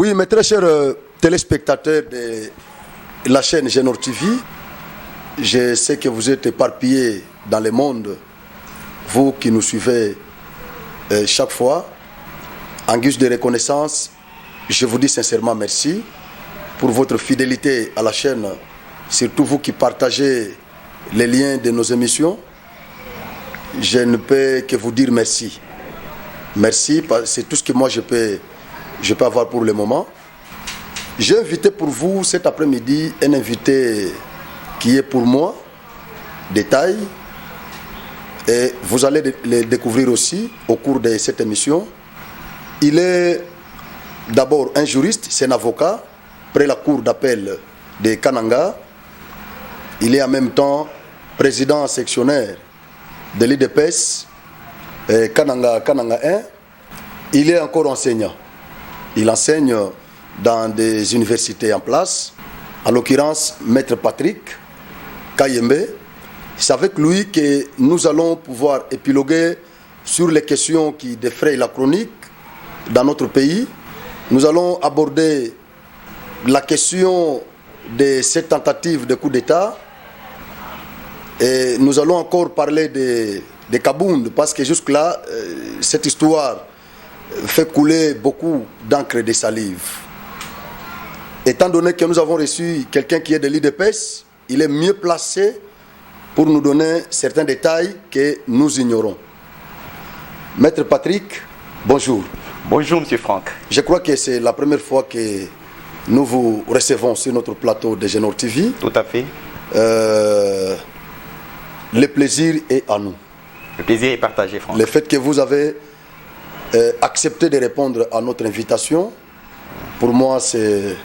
Oui, mes très chers téléspectateurs de la chaîne Genor TV, je sais que vous êtes éparpillés dans le monde, vous qui nous suivez chaque fois. En guise de reconnaissance, je vous dis sincèrement merci pour votre fidélité à la chaîne, surtout vous qui partagez les liens de nos émissions. Je ne peux que vous dire merci. Merci, c'est tout ce que moi je peux avoir pour le moment. J'ai invité pour vous cet après-midi un invité qui est pour moi de taille, et vous allez le découvrir aussi au cours de cette émission. Il est d'abord un juriste, c'est un avocat près la cour d'appel de Kananga. Il est en même temps président sectionnaire de l'IDPS Kananga 1. Il est encore enseignant. Il enseigne dans des universités en place, en l'occurrence Maître Patrick Kayembe. C'est avec lui que nous allons pouvoir épiloguer sur les questions qui défrayent la chronique dans notre pays. Nous allons aborder la question de cette tentative de coup d'État. Et nous allons encore parler de Kabound, parce que jusque-là, cette histoire fait couler beaucoup d'encre et de salive. Étant donné que nous avons reçu quelqu'un qui est de l'IDPS, il est mieux placé pour nous donner certains détails que nous ignorons. Maître Patrick, bonjour. Bonjour, Monsieur Franck. Je crois que c'est la première fois que nous vous recevons sur notre plateau de Genor TV. Tout à fait. Le plaisir est à nous. Le plaisir est partagé, Franck. Le fait que vous avez accepté de répondre à notre invitation, pour moi, c'est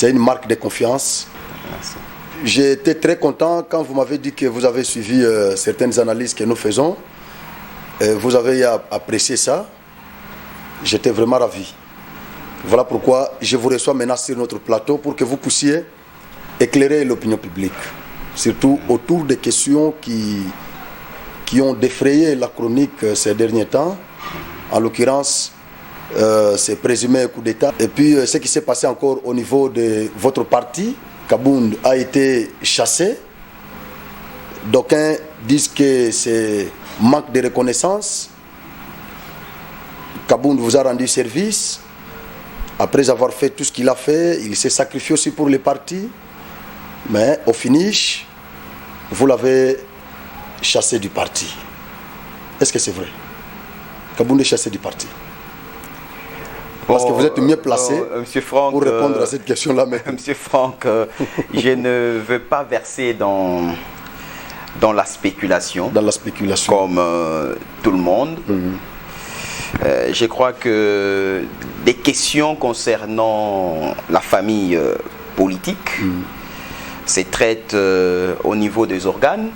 une marque de confiance. Merci. J'ai été très content quand vous m'avez dit que vous avez suivi certaines analyses que nous faisons. Vous avez apprécié ça. J'étais vraiment ravi. Voilà pourquoi je vous reçois maintenant sur notre plateau pour que vous puissiez éclairer l'opinion publique, surtout autour des questions qui ont défrayé la chronique ces derniers temps. En l'occurrence, c'est présumé coup d'État. Et puis, ce qui s'est passé encore au niveau de votre parti, Kabound a été chassé. D'aucuns disent que c'est manque de reconnaissance. Kabound vous a rendu service. Après avoir fait tout ce qu'il a fait, il s'est sacrifié aussi pour les partis. Mais au finish, vous l'avez chassé du parti. Est-ce que c'est vrai? Kabound est chassé du parti. Parce que vous êtes mieux placé Franck, pour répondre à cette question-là. Monsieur Franck, je ne veux pas verser dans la spéculation. Dans la spéculation. Comme tout le monde. Je crois que des questions concernant la famille politique se traitent au niveau des organes,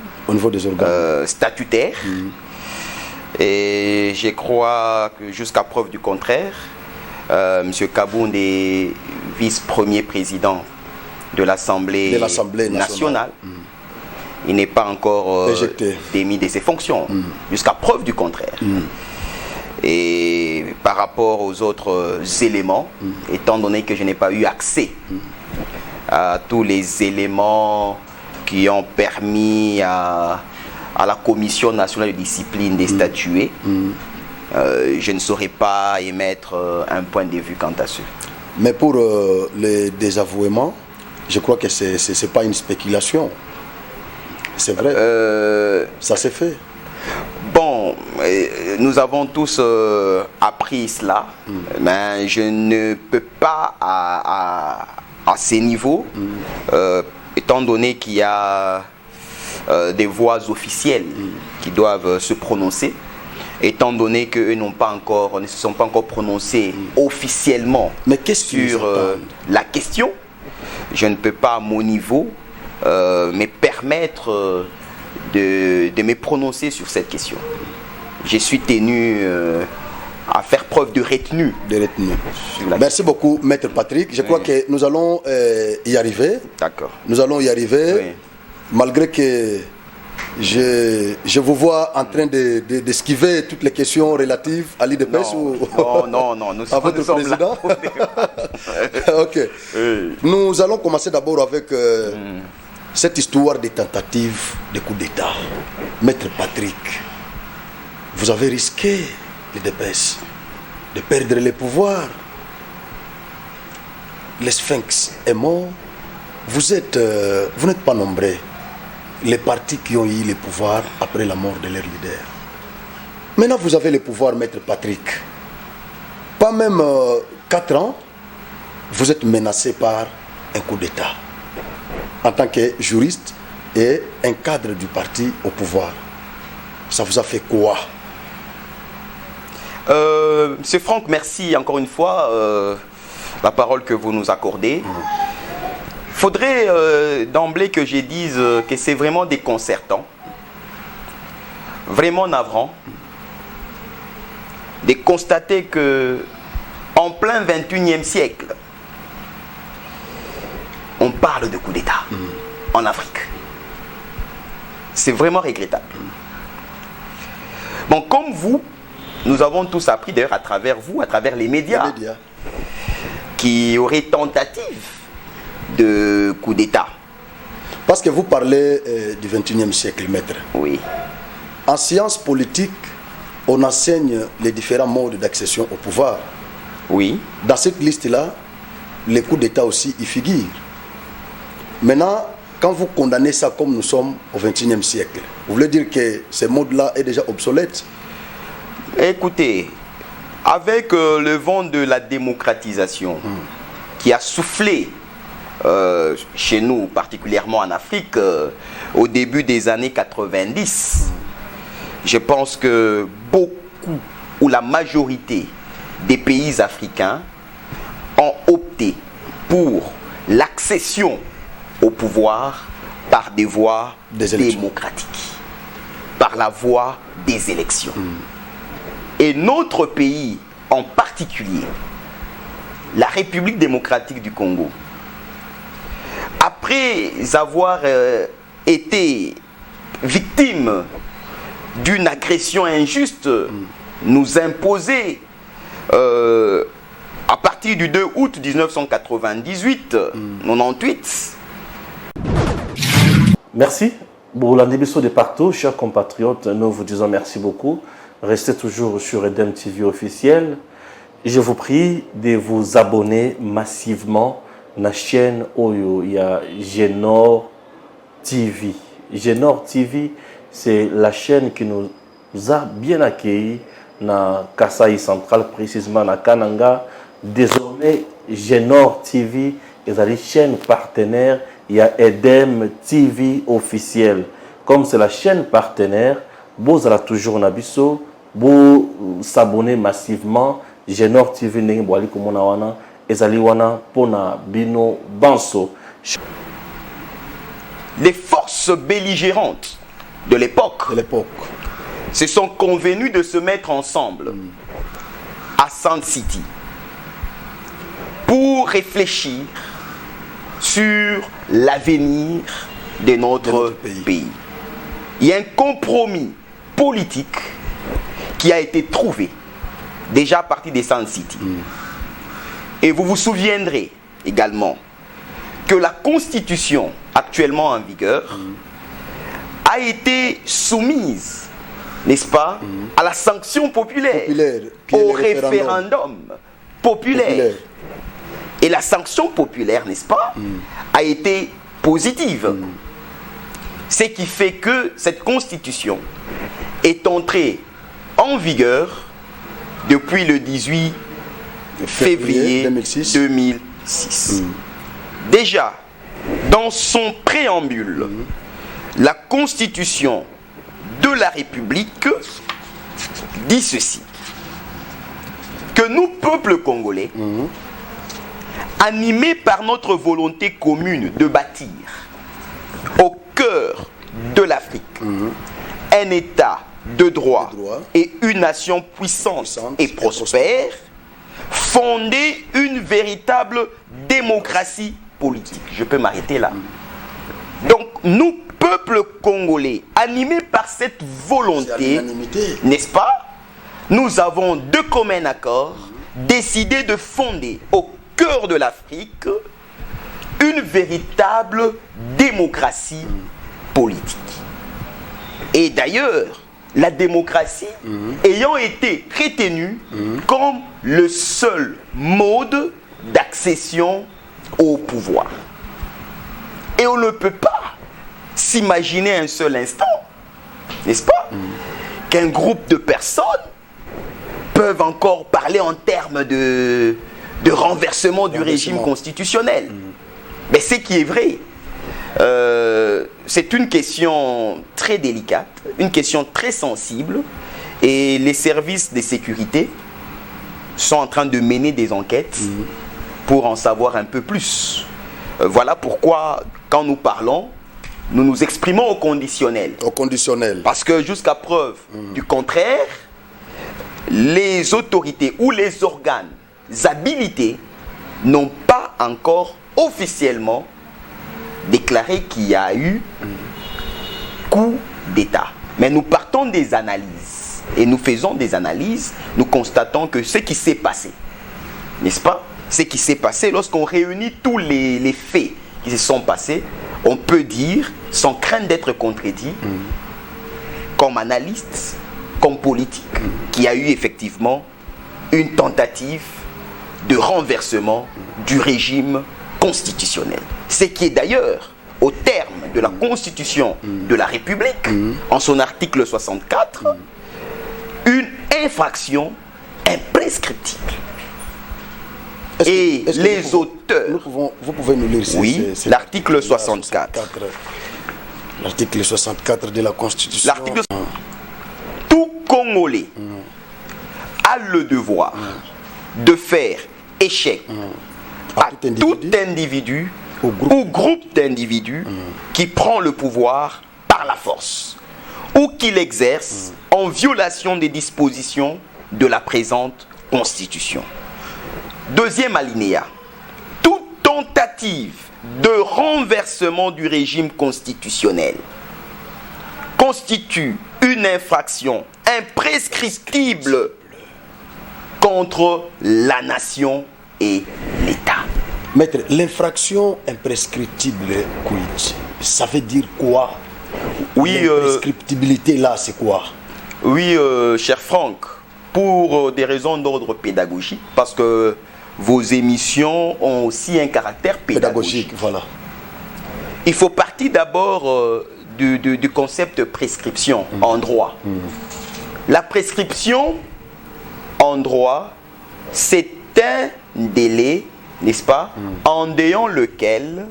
statutaires. Et je crois que jusqu'à preuve du contraire, M. Kabound est vice-premier président de l'Assemblée nationale. Il n'est pas encore démis de ses fonctions, jusqu'à preuve du contraire. Et par rapport aux autres éléments, étant donné que je n'ai pas eu accès à tous les éléments qui ont permis à la Commission nationale de discipline de statuer, je ne saurais pas émettre un point de vue quant à ce. Mais pour les désavouements, je crois que ce n'est pas une spéculation. C'est vrai. Ça s'est fait. Bon, nous avons tous appris cela, mais je ne peux pas à ces niveaux, étant donné qu'il y a des voix officielles qui doivent se prononcer, étant donné qu'eux ne se sont pas encore prononcés officiellement sur la question, je ne peux pas à mon niveau me permettre de me prononcer sur cette question. Je suis tenu à faire preuve de retenue. Merci beaucoup, Maître Patrick. Je crois que nous allons y arriver. D'accord. Nous allons y arriver, malgré que Je vous vois en train d'esquiver toutes les questions relatives à l'IDPS ou non, à votre président. Ok. Oui. Nous allons commencer d'abord avec cette histoire des tentatives de coup d'État. Maître Patrick, vous avez risqué l'IDPS de perdre les pouvoirs. Le Sphinx est mort. Vous n'êtes pas nombreux. Les partis qui ont eu le pouvoir après la mort de leur leader. Maintenant, vous avez le pouvoir, Maître Patrick. Pas même 4 ans, vous êtes menacé par un coup d'État. En tant que juriste et un cadre du parti au pouvoir. Ça vous a fait quoi? Monsieur Franck, merci encore une fois la parole que vous nous accordez. Il faudrait d'emblée que je dise que c'est vraiment déconcertant, vraiment navrant, de constater que en plein 21e siècle, on parle de coup d'État en Afrique. C'est vraiment regrettable. Bon, comme vous, nous avons tous appris d'ailleurs à travers vous, à travers les médias, qui auraient tentative de coup d'État. Parce que vous parlez du 21e siècle, maître. Oui. En sciences politiques, on enseigne les différents modes d'accession au pouvoir. Oui. Dans cette liste-là, les coups d'État aussi y figurent. Maintenant, quand vous condamnez ça comme nous sommes au 21e siècle, vous voulez dire que ce mode-là est déjà obsolète? Écoutez, avec le vent de la démocratisation qui a soufflé chez nous, particulièrement en Afrique, au début des années 90, je pense que beaucoup ou la majorité des pays africains ont opté pour l'accession au pouvoir par des voies démocratiques, par la voie des élections. Et notre pays en particulier, la République démocratique du Congo, après avoir été victime d'une agression injuste, nous imposée à partir du 2 août 1998, 98. Merci. Bourlandé Bisso de partout, chers compatriotes, nous vous disons merci beaucoup. Restez toujours sur Edem TV officiel. Je vous prie de vous abonner massivement à la chaîne Oyo. Il y a Genor TV. Genor TV, c'est la chaîne qui nous a bien accueillis dans Kasaï Central, précisément dans Kananga. Désormais, Genor TV est la chaîne partenaire. Il y a Edem TV officiel. Comme c'est la chaîne partenaire, vous allez toujours Nabiso, vous s'abonner massivement. Genor TV n'est pas comme on a ezaliwana pona bino banso. Les forces belligérantes de l'époque se sont convenues de se mettre ensemble à Sand City pour réfléchir sur l'avenir de notre pays. Il y a un compromis politique qui a été trouvé déjà à partir de Sand City. Et vous vous souviendrez également que la constitution actuellement en vigueur a été soumise, n'est-ce pas, à la sanction populaire au référendum populaire. Et la sanction populaire, n'est-ce pas, a été positive. Ce qui fait que cette constitution est entrée en vigueur depuis le 18 février 2006. Déjà, dans son préambule, la Constitution de la République dit ceci: que nous, peuple congolais, animés par notre volonté commune de bâtir au cœur de l'Afrique un État de droit et une nation puissante et prospère, fonder une véritable démocratie politique. Je peux m'arrêter là. Donc, nous, peuple peuple congolais, animé par cette volonté, n'est-ce pas, nous avons de commun accord décidé de fonder au cœur de l'Afrique une véritable démocratie politique. Et d'ailleurs, la démocratie ayant été retenue comme le seul mode d'accession au pouvoir. Et on ne peut pas s'imaginer un seul instant, n'est-ce pas, qu'un groupe de personnes peuvent encore parler en termes de renversement du régime constitutionnel. Mais ce qui est vrai, c'est une question très délicate, une question très sensible, et les services de sécurité sont en train de mener des enquêtes pour en savoir un peu plus. Voilà pourquoi, quand nous parlons, nous nous exprimons au conditionnel. Au conditionnel. Parce que jusqu'à preuve du contraire, les autorités ou les organes habilités n'ont pas encore officiellement déclaré qu'il y a eu coup d'État. Mais nous partons des analyses et nous faisons des analyses, nous constatons que ce qui s'est passé, n'est-ce pas, ce qui s'est passé lorsqu'on réunit tous les faits qui se sont passés, on peut dire, sans crainte d'être contredit, comme analyste, comme politique, qu'il y a eu effectivement une tentative de renversement du régime constitutionnel. Ce qui est d'ailleurs, au terme de la Constitution de la République, en son article 64, une infraction imprescriptible. Et les auteurs... Vous pouvez nous lire oui, l'article 64. L'article 64 de la Constitution. L'article... Tout Congolais a le devoir de faire échec à tout individu ou groupe d'individus qui prend le pouvoir par la force ou qui l'exerce en violation des dispositions de la présente Constitution. Deuxième alinéa. Toute tentative de renversement du régime constitutionnel constitue une infraction imprescriptible contre la nation et l'État. Maître, l'infraction imprescriptible, ça veut dire quoi? Oui, l'imprescriptibilité là, c'est quoi? Oui, cher Franck, pour des raisons d'ordre pédagogique, parce que vos émissions ont aussi un caractère pédagogique. Voilà. Il faut partir d'abord du concept prescription en droit. La prescription en droit, c'est un délai, n'est-ce pas, en déant lequel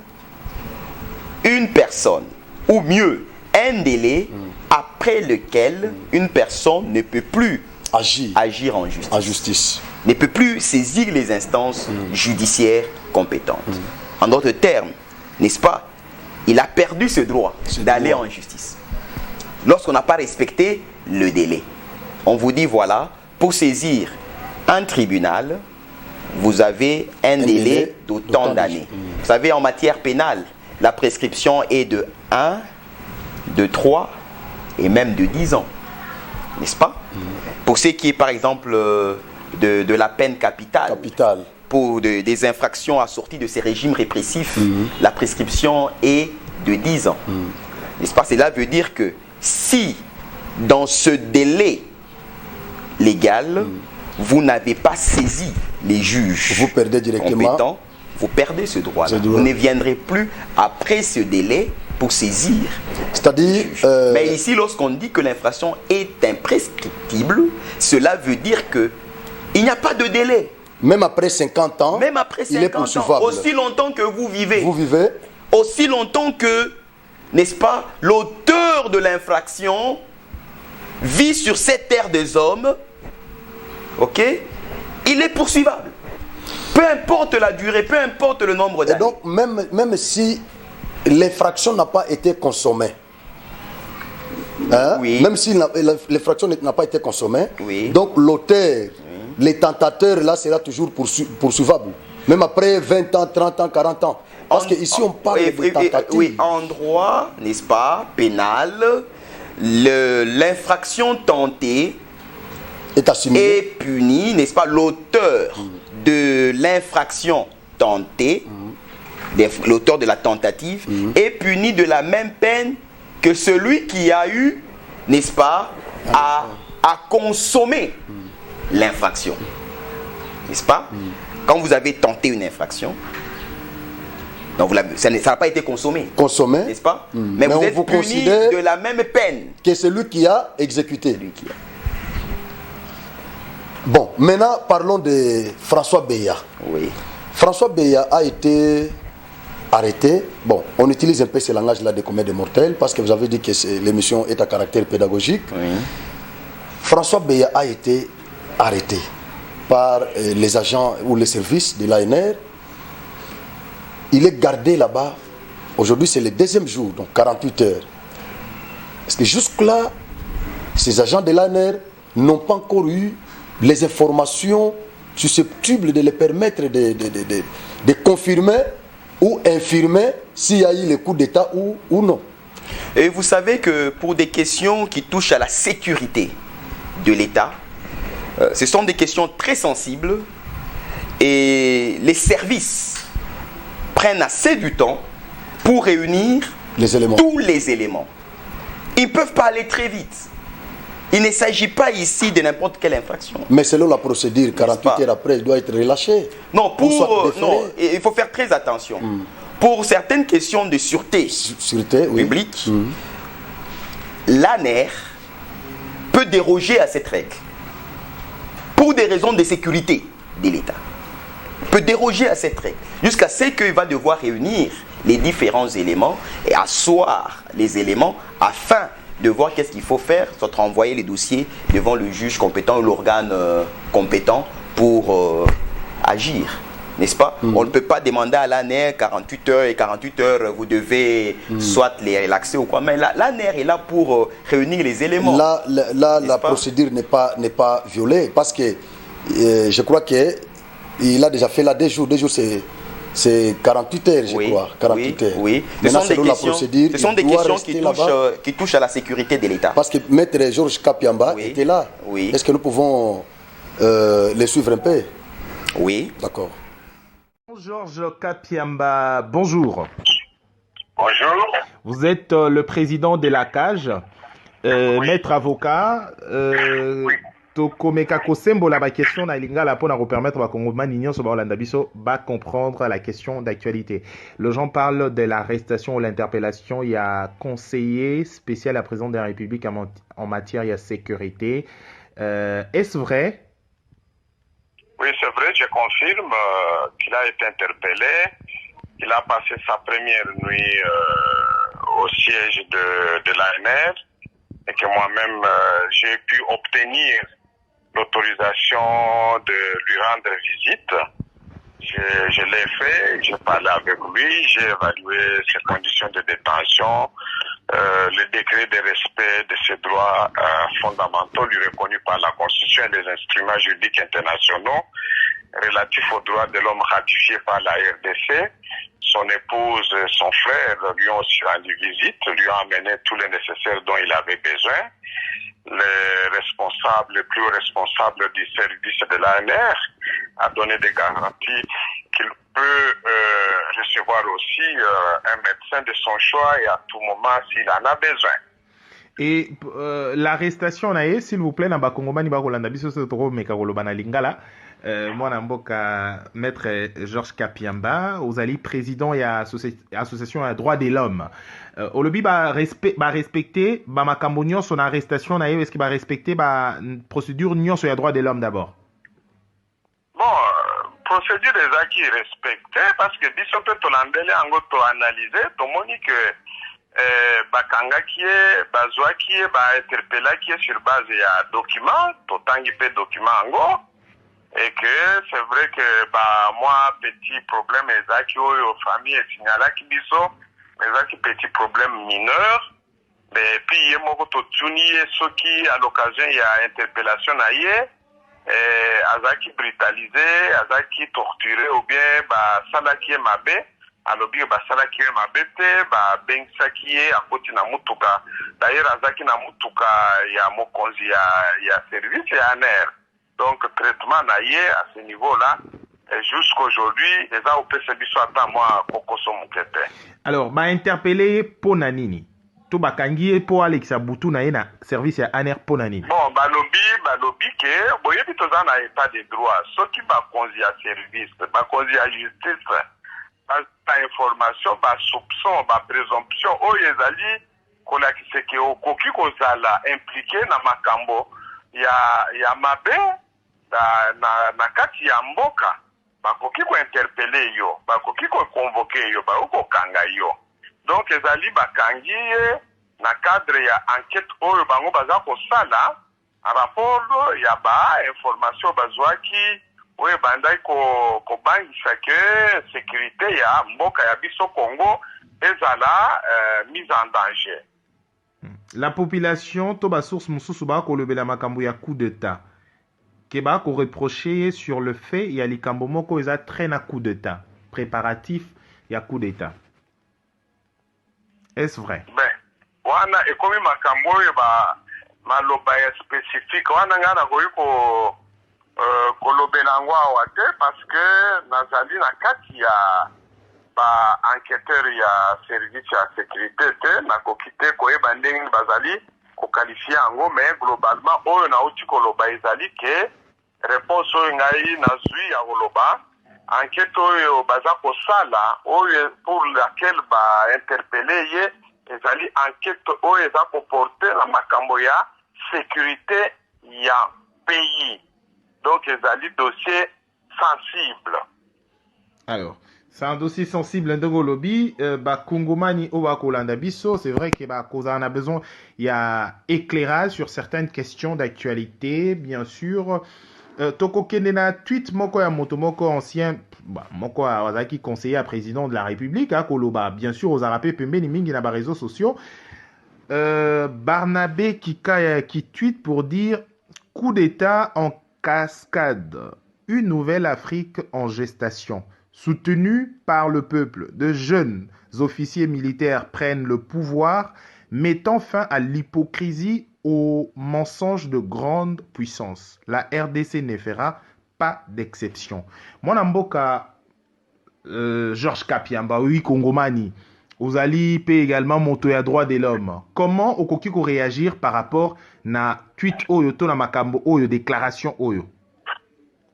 une personne, ou mieux, un délai après lequel une personne ne peut plus agir en justice. En justice. Ne peut plus saisir les instances judiciaires compétentes. En d'autres termes, n'est-ce pas, il a perdu ce droit d'aller en justice. Lorsqu'on n'a pas respecté le délai, on vous dit voilà, pour saisir un tribunal, vous avez un délai d'autant d'années. Vous savez, en matière pénale, la prescription est de 1, de 3 et même de 10 ans. N'est-ce pas? Pour ce qui est par exemple de la peine capitale. Pour des infractions assorties de ces régimes répressifs, la prescription est de 10 ans. N'est-ce pas? Cela veut dire que si dans ce délai légal, vous n'avez pas saisi les juges vous perdez directement compétents, vous perdez ce droit-là. Vous ne viendrez plus après ce délai pour saisir. C'est-à-dire... Mais ici, lorsqu'on dit que l'infraction est imprescriptible, cela veut dire que il n'y a pas de délai. Même après 50 ans, même après 50 ans, aussi longtemps que vous vivez. Vous vivez. Aussi longtemps que, n'est-ce pas, l'auteur de l'infraction vit sur cette terre des hommes, ok, il est poursuivable. Peu importe la durée, peu importe le nombre d'années. Et donc, même si l'infraction n'a pas été consommée, hein, même si l'infraction n'a pas été consommée, donc l'auteur, les tentateurs, là, sera toujours poursuivable. Même après 20 ans, 30 ans, 40 ans. Parce qu'ici, on parle de tentative. Oui, en droit, n'est-ce pas, pénal, l'infraction tentée est punie, n'est-ce pas, l'auteur de l'infraction tentée, l'auteur de la tentative, est puni de la même peine que celui qui a eu, n'est-ce pas, à consommer l'infraction. N'est-ce pas? Quand vous avez tenté une infraction, donc ça n'a pas été consommé. Consommé. N'est-ce pas? Mais vous êtes puni de la même peine que celui qui a exécuté. Bon, maintenant parlons de François Beya. Oui. François Beya a été arrêté. Bon, on utilise un peu ce langage-là de comètes mortels parce que vous avez dit que l'émission est à caractère pédagogique. Oui. François Beya a été arrêté par les agents ou les services de l'ANR. Il est gardé là-bas. Aujourd'hui, c'est le deuxième jour, donc 48 heures. Parce que jusque-là, ces agents de l'ANR n'ont pas encore eu les informations susceptibles de les permettre de confirmer ou infirmer s'il y a eu le coup d'État ou non. Et vous savez que pour des questions qui touchent à la sécurité de l'État, ce sont des questions très sensibles et les services prennent assez du temps pour réunir tous les éléments. Ils ne peuvent pas aller très vite. Il ne s'agit pas ici de n'importe quelle infraction. Mais selon la procédure, 48 heures après, il doit être relâché. Non, non, il faut faire très attention. Pour certaines questions de sûreté, publique, l'ANR peut déroger à cette règle. Pour des raisons de sécurité de l'État. Peut déroger à cette règle. Jusqu'à ce qu'il va devoir réunir les différents éléments et asseoir les éléments afin de voir qu'est-ce qu'il faut faire, soit renvoyer les dossiers devant le juge compétent ou l'organe compétent pour agir. N'est-ce pas? On ne peut pas demander à l'ANR 48 heures et 48 heures, vous devez soit les relaxer ou quoi. Mais l'ANR est là pour réunir les éléments. Là la procédure n'est pas violée parce que je crois qu'il a déjà fait là 2 jours. 2 jours, c'est 48 heures, je crois. 48 heures. Oui. Ce sont des questions qui touchent à la sécurité de l'État. Parce que Maître Georges Kapiamba était là. Oui. Est-ce que nous pouvons les suivre un peu? Oui. D'accord. Georges Kapiamba, bonjour. Bonjour. Vous êtes le président de la CAGE, maître avocat. Tokomeka Kosembo la question na lingala pour nous permettre à Congomani nyonso sur Olanda biso ba comprendre la question d'actualité. Le gens parle de l'arrestation ou l'interpellation. Il y a conseiller spécial à la présidente de la République en matière de sécurité. Est-ce vrai? Oui, c'est vrai, je confirme qu'il a été interpellé. Il a passé sa première nuit au siège de l'ANR et que moi-même j'ai pu obtenir l'autorisation de lui rendre visite. Je l'ai fait, j'ai parlé avec lui, j'ai évalué ses conditions de détention, le décret de respect de ses droits fondamentaux lui reconnus par la Constitution et les instruments juridiques internationaux relatifs aux droits de l'homme ratifiés par la RDC. Son épouse, son frère lui ont aussi rendu visite, lui ont amené tout le nécessaire dont il avait besoin. Le plus responsable du service de l'ANR a donné des garanties qu'il peut recevoir aussi un médecin de son choix et à tout moment s'il en a besoin. Et l'arrestation, s'il vous plaît, dans Bakongomani Bakolanda biso sotoro mekakoloba lingala. Moi, Namboka, maître Georges Kapiamba, vous allez président et association à droit de l'homme. Au lobby, respecter, makambo son arrestation, est-ce qu'il va respecter procédure sur les droits de l'homme d'abord? Bon, procédure des acquis respectée parce que biso peut tolandele ango to analyser, to moni que bakanga qui est, bazwa qui est, interpella qui est sur base ya document, to tangi pe document ango. Et que c'est vrai que moi petit problème ezaki oyo famille signala ki biso ezaki petit problème mineur mais puis yemoko to tuni soki à l'occasion il y a interpellation na ye azaki brutalisé, azaki torturé ou bien salaki mabe, alobi salaki mabe te, bengisaki ye akoti na mutuka. D'ailleurs azaki na mutuka ya mokonzi ya service ya ANR. Donc traitement na ye à ce niveau-là jusqu'aujourd'hui eza opesa biso ata mwa kokoso mukete. Alors interpellé pona nini? To bakangi po Alexa Butu na ye na service ya ANR pona nini? Bon, balobi ke boyebi toza na état de droit. Soki bakonzi ya service, bakonzi ya justice, ba information, ba soupçon, ba présomption oyo ezali kolakisa ke okoki kozala impliqué na makambo ya mabe na kati ya mboka, bakoki ko interpeller yo, bakoki ko convoquer yo, ba kanga yo. Donc ezali bakangi na cadre ya enquête oyo bango baza kosala a rapport ya information bazwaki oyo bandai ko bangisa ke sécurité ya mboka ya biso Congo ezala mise en danger. La population to ba source mususu ba ko lobela makambo ya coup d'état ke ba ko reprocher sur le fait ya likambo moko eza traîna coup d'état préparatif ya coup d'état. Est-ce vrai? Ben, wana ekomi makambo oyo maloba ya spécifique wana ngana koyi kolobela yango awa te parce que nazali na kati ya enquêteur ya service ya sécurité te nakoki te koyeba ndenge bazali kokalifie yango, mais globalement oyo nauti koloba ezali ke réponse oyo ngai nazwi ya koloba enquête oyo baza kosala oyo pour laquelle interpeller ye ezali enquête oyo eza koporte na makambo ya sécurité ya pays. Donc ezali dossier sensible. Alors, c'est un dossier sensible ndongo lobi bakongomani o bakolanda biso, c'est vrai que on a besoin il y a éclairage sur certaines questions d'actualité, bien sûr. Toko Kenena tweet moko ya moto moko ancien moko azaki conseiller à président de la République koloba bien sûr aux arapé pembeni mingi na ba réseaux sociaux. Barnabé Kikaya qui tweet pour dire coup d'état en cascade, une nouvelle Afrique en gestation. Soutenue par le peuple, de jeunes officiers militaires prennent le pouvoir, mettant fin à l'hypocrisie, aux mensonges de grande puissance. La RDC ne fera pas d'exception. Mon mboka Georges Kapiamba, oui, Congomani, Ozali paie également Motoya droit de l'homme. Comment Okokiko réagir par rapport na tweet oyo to na makambo oyo déclaration oyo?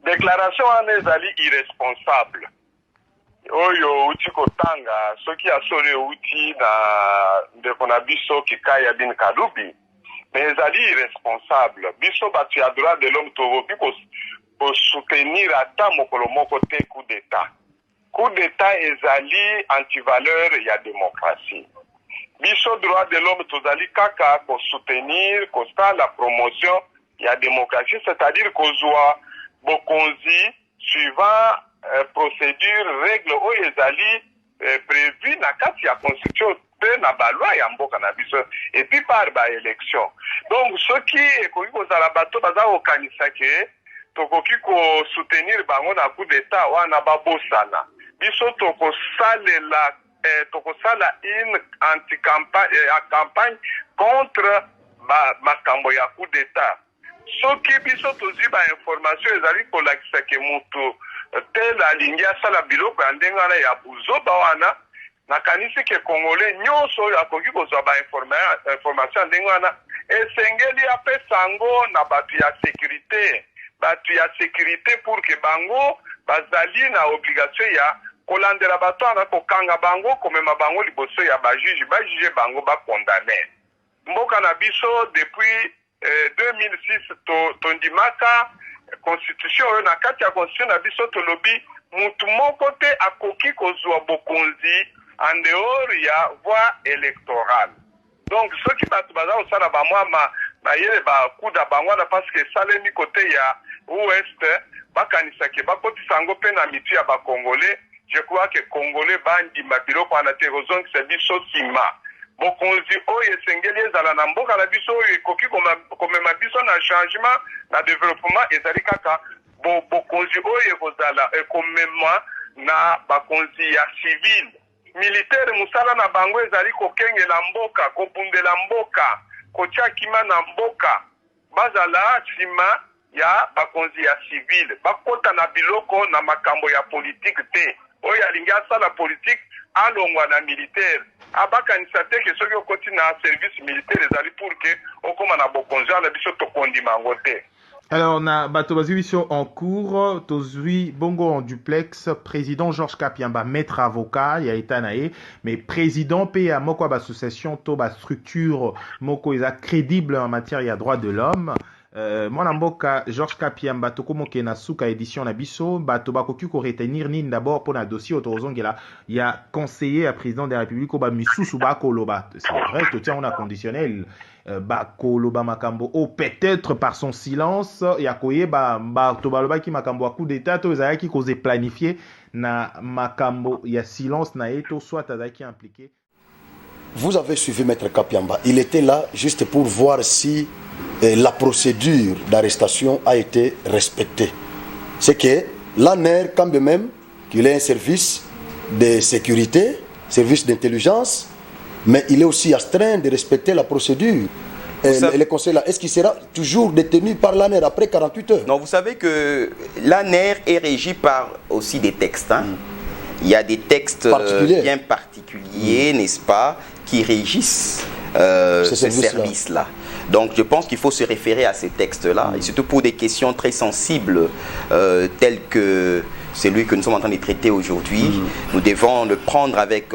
Déclaration en ezali irresponsable. Oyo uti kotanga soki asole uti na ndeko na biso Kikaya bin Kalubi. Mais ezali irresponsable. Biso batu ya droit de l'homme tovoki ko soutenir ata mokolo moko te coup d'état. Coup d'état ezali antivaleur ya démocratie. Biso droit de l'homme tozali kaka ko soutenir ko la promotion ya démocratie, c'est-à-dire ko zwa bokonzi suivant procédure règle oyo ezali prévu na kati ya constitution na balwa ya mboka na biso et puis par élection. Donc ceux qui ekoki kozala bato baza kokanisa ke tokoki ko soutenir bango na coup d'état wana babosana. Biso tokosala une anti-campagne contre makambo ya coup d'état. Soki biso tozi ba information ezali kolakisa ke mutu tel alingi asala biloko ya ndenge wana ya buzoba wana nakanisi ke Congolais nyonso oyo akoki kozwa ba information ndenge wana esengeli apesa yango na batu ya sécurité pour que bango bazali na obligation ya kolandela bato wana kokanga bango komema bango liboso ya bajuge bango bakondane. Mboka na biso depuis 2006 tondimaka constitution oyo na kati ya constitution na biso tolobi mutu moko te akoki kozwa bokonzi en dehors ya voie électorale. Donc soki bato baza kosala bamwa mayele bakuda bango wana parce que esalemi kote ya ouest bakanisa ke bakotisa yango mpe na mitu ya bakongolais. Je crois que Congolais bandima biloko wana te kozongisa biso nsima bokonzi oyo esengeli ezala na mboka na biso oyo ekoki komema biso na changement na développement ezali kaka bokonzi oyo ekozala ekomema na bakonzi ya civile militaire musala na bango ezali kokengela mboka kobundela mboka kotia kima na mboka bazala nsima ya bakonzi ya civile bakota na biloko na makambo ya politique te oyo alingi asala politique alongwa na militaire abakanisa te ke soki okoti na service militaire ezali pour que okoma na bokonzi na biso tokondima yango te. Alors, na bato bazibiso en cours, tozui bongo en duplex, président Georges Kapiamba, maître avocat, ya etanae, mais président PA moko association to ba structure moko eza crédible en matière ya droits de l'homme. Mwana mboka Georges Kapiamba tokomoke na suka édition na biso bato bakoki ko retenir nini d'abord pour na dossier autozongela ya conseiller à président de la République ba misusu ba koloba. C'est vrai que tiens on a conditionnel bakoloba makambo o peut-être par son silence yakoye ba to baloba ki makambo a coup d'état to ezaki cause planifié na makambo ya silence na eto soit azaki impliqué. Vous avez suivi Maître Kapiamba. Il était là juste pour voir si la procédure d'arrestation a été respectée. C'est que l'ANER, quand même qu'il ait un service de sécurité, service d'intelligence, mais il est aussi astreint de respecter la procédure. Et le conseil là, est-ce qu'il sera toujours détenu par l'ANER après 48 heures? Non, vous savez que l'ANER est régi par aussi des textes. Hein. Il y a des textes bien particuliers, n'est-ce pas, qui régissent ce service-là. Donc je pense qu'il faut se référer à ces textes-là, et surtout pour des questions très sensibles, telles que celui que nous sommes en train de traiter aujourd'hui. Nous devons le prendre avec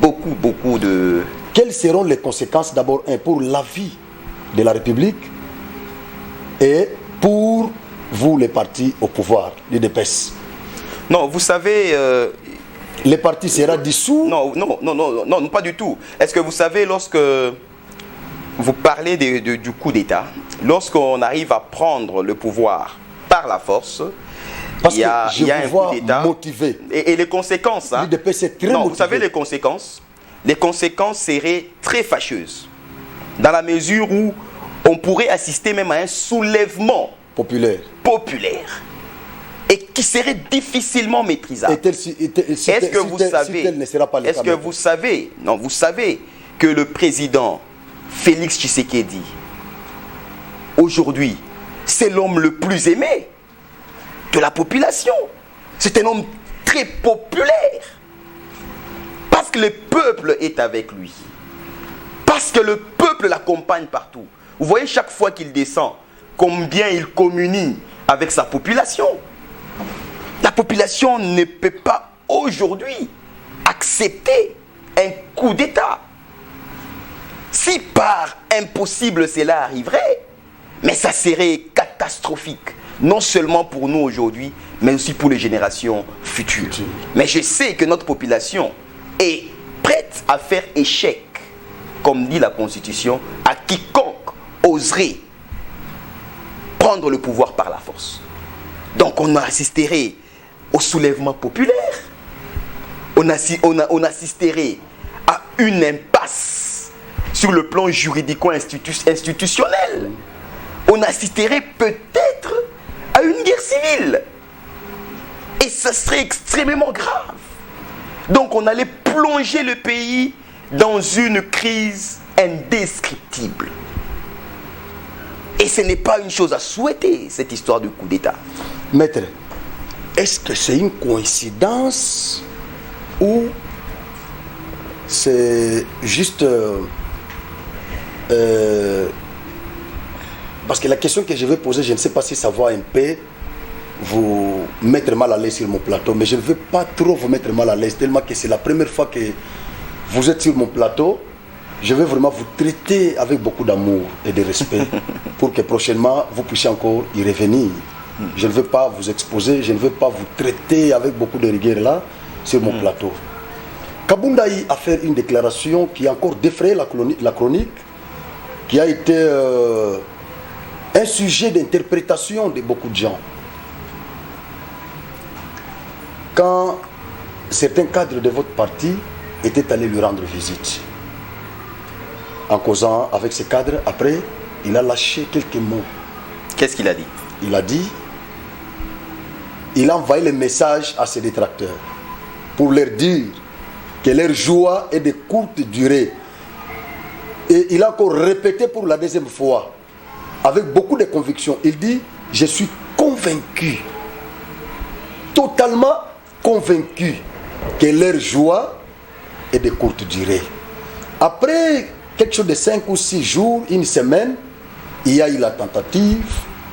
beaucoup de... Quelles seront les conséquences d'abord pour la vie de la République et pour vous les partis au pouvoir, l'UDPS? Non, vous savez... les partis seront dissous? Non, pas du tout. Est-ce que vous savez, lorsque vous parlez du coup d'État, lorsqu'on arrive à prendre le pouvoir par la force, il y a un coup d'État motivé. Et les conséquences, hein, vous savez les conséquences seraient très fâcheuses, dans la mesure où on pourrait assister même à un soulèvement populaire et qui serait difficilement maîtrisable. Est-ce que vous savez que le président Félix Tshisekedi, aujourd'hui, c'est l'homme le plus aimé de la population. C'est un homme très populaire. Parce que le peuple est avec lui. Parce que le peuple l'accompagne partout. Vous voyez chaque fois qu'il descend, combien il communie avec sa population. La population ne peut pas aujourd'hui accepter un coup d'État. Si par impossible cela arriverait, mais ça serait catastrophique. Non seulement pour nous aujourd'hui, mais aussi pour les générations futures. Mais je sais que notre population est prête à faire échec, comme dit la Constitution, à quiconque oserait prendre le pouvoir par la force. Donc on assisterait au soulèvement populaire, on assisterait à une impasse sur le plan juridico-institutionnel. On assisterait peut-être à une guerre civile. Et ça serait extrêmement grave. Donc on allait plonger le pays dans une crise indescriptible. Et ce n'est pas une chose à souhaiter, cette histoire de coup d'État. Maître, est-ce que c'est une coïncidence ou c'est juste... parce que la question que je vais poser, je ne sais pas si ça va un peu vous mettre mal à l'aise sur mon plateau, mais je ne veux pas trop vous mettre mal à l'aise, tellement que c'est la première fois que vous êtes sur mon plateau. Je vais vraiment vous traiter avec beaucoup d'amour et de respect pour que prochainement vous puissiez encore y revenir. Je ne veux pas vous exposer, je ne veux pas vous traiter avec beaucoup de rigueur là sur mon plateau. Kabundaï a fait une déclaration qui a encore défrayé la chronique, qui a été un sujet d'interprétation de beaucoup de gens. Quand certains cadres de votre parti étaient allés lui rendre visite, en causant avec ses cadres. Après, il a lâché quelques mots. Qu'est-ce qu'il a dit? Il a dit, il a envoyé le message à ses détracteurs pour leur dire que leur joie est de courte durée. Et il a encore répété pour la deuxième fois, avec beaucoup de conviction. Il dit, je suis convaincu, totalement convaincu, que leur joie est de courte durée. Après quelque chose de 5 ou 6 jours, une semaine, il y a eu la tentative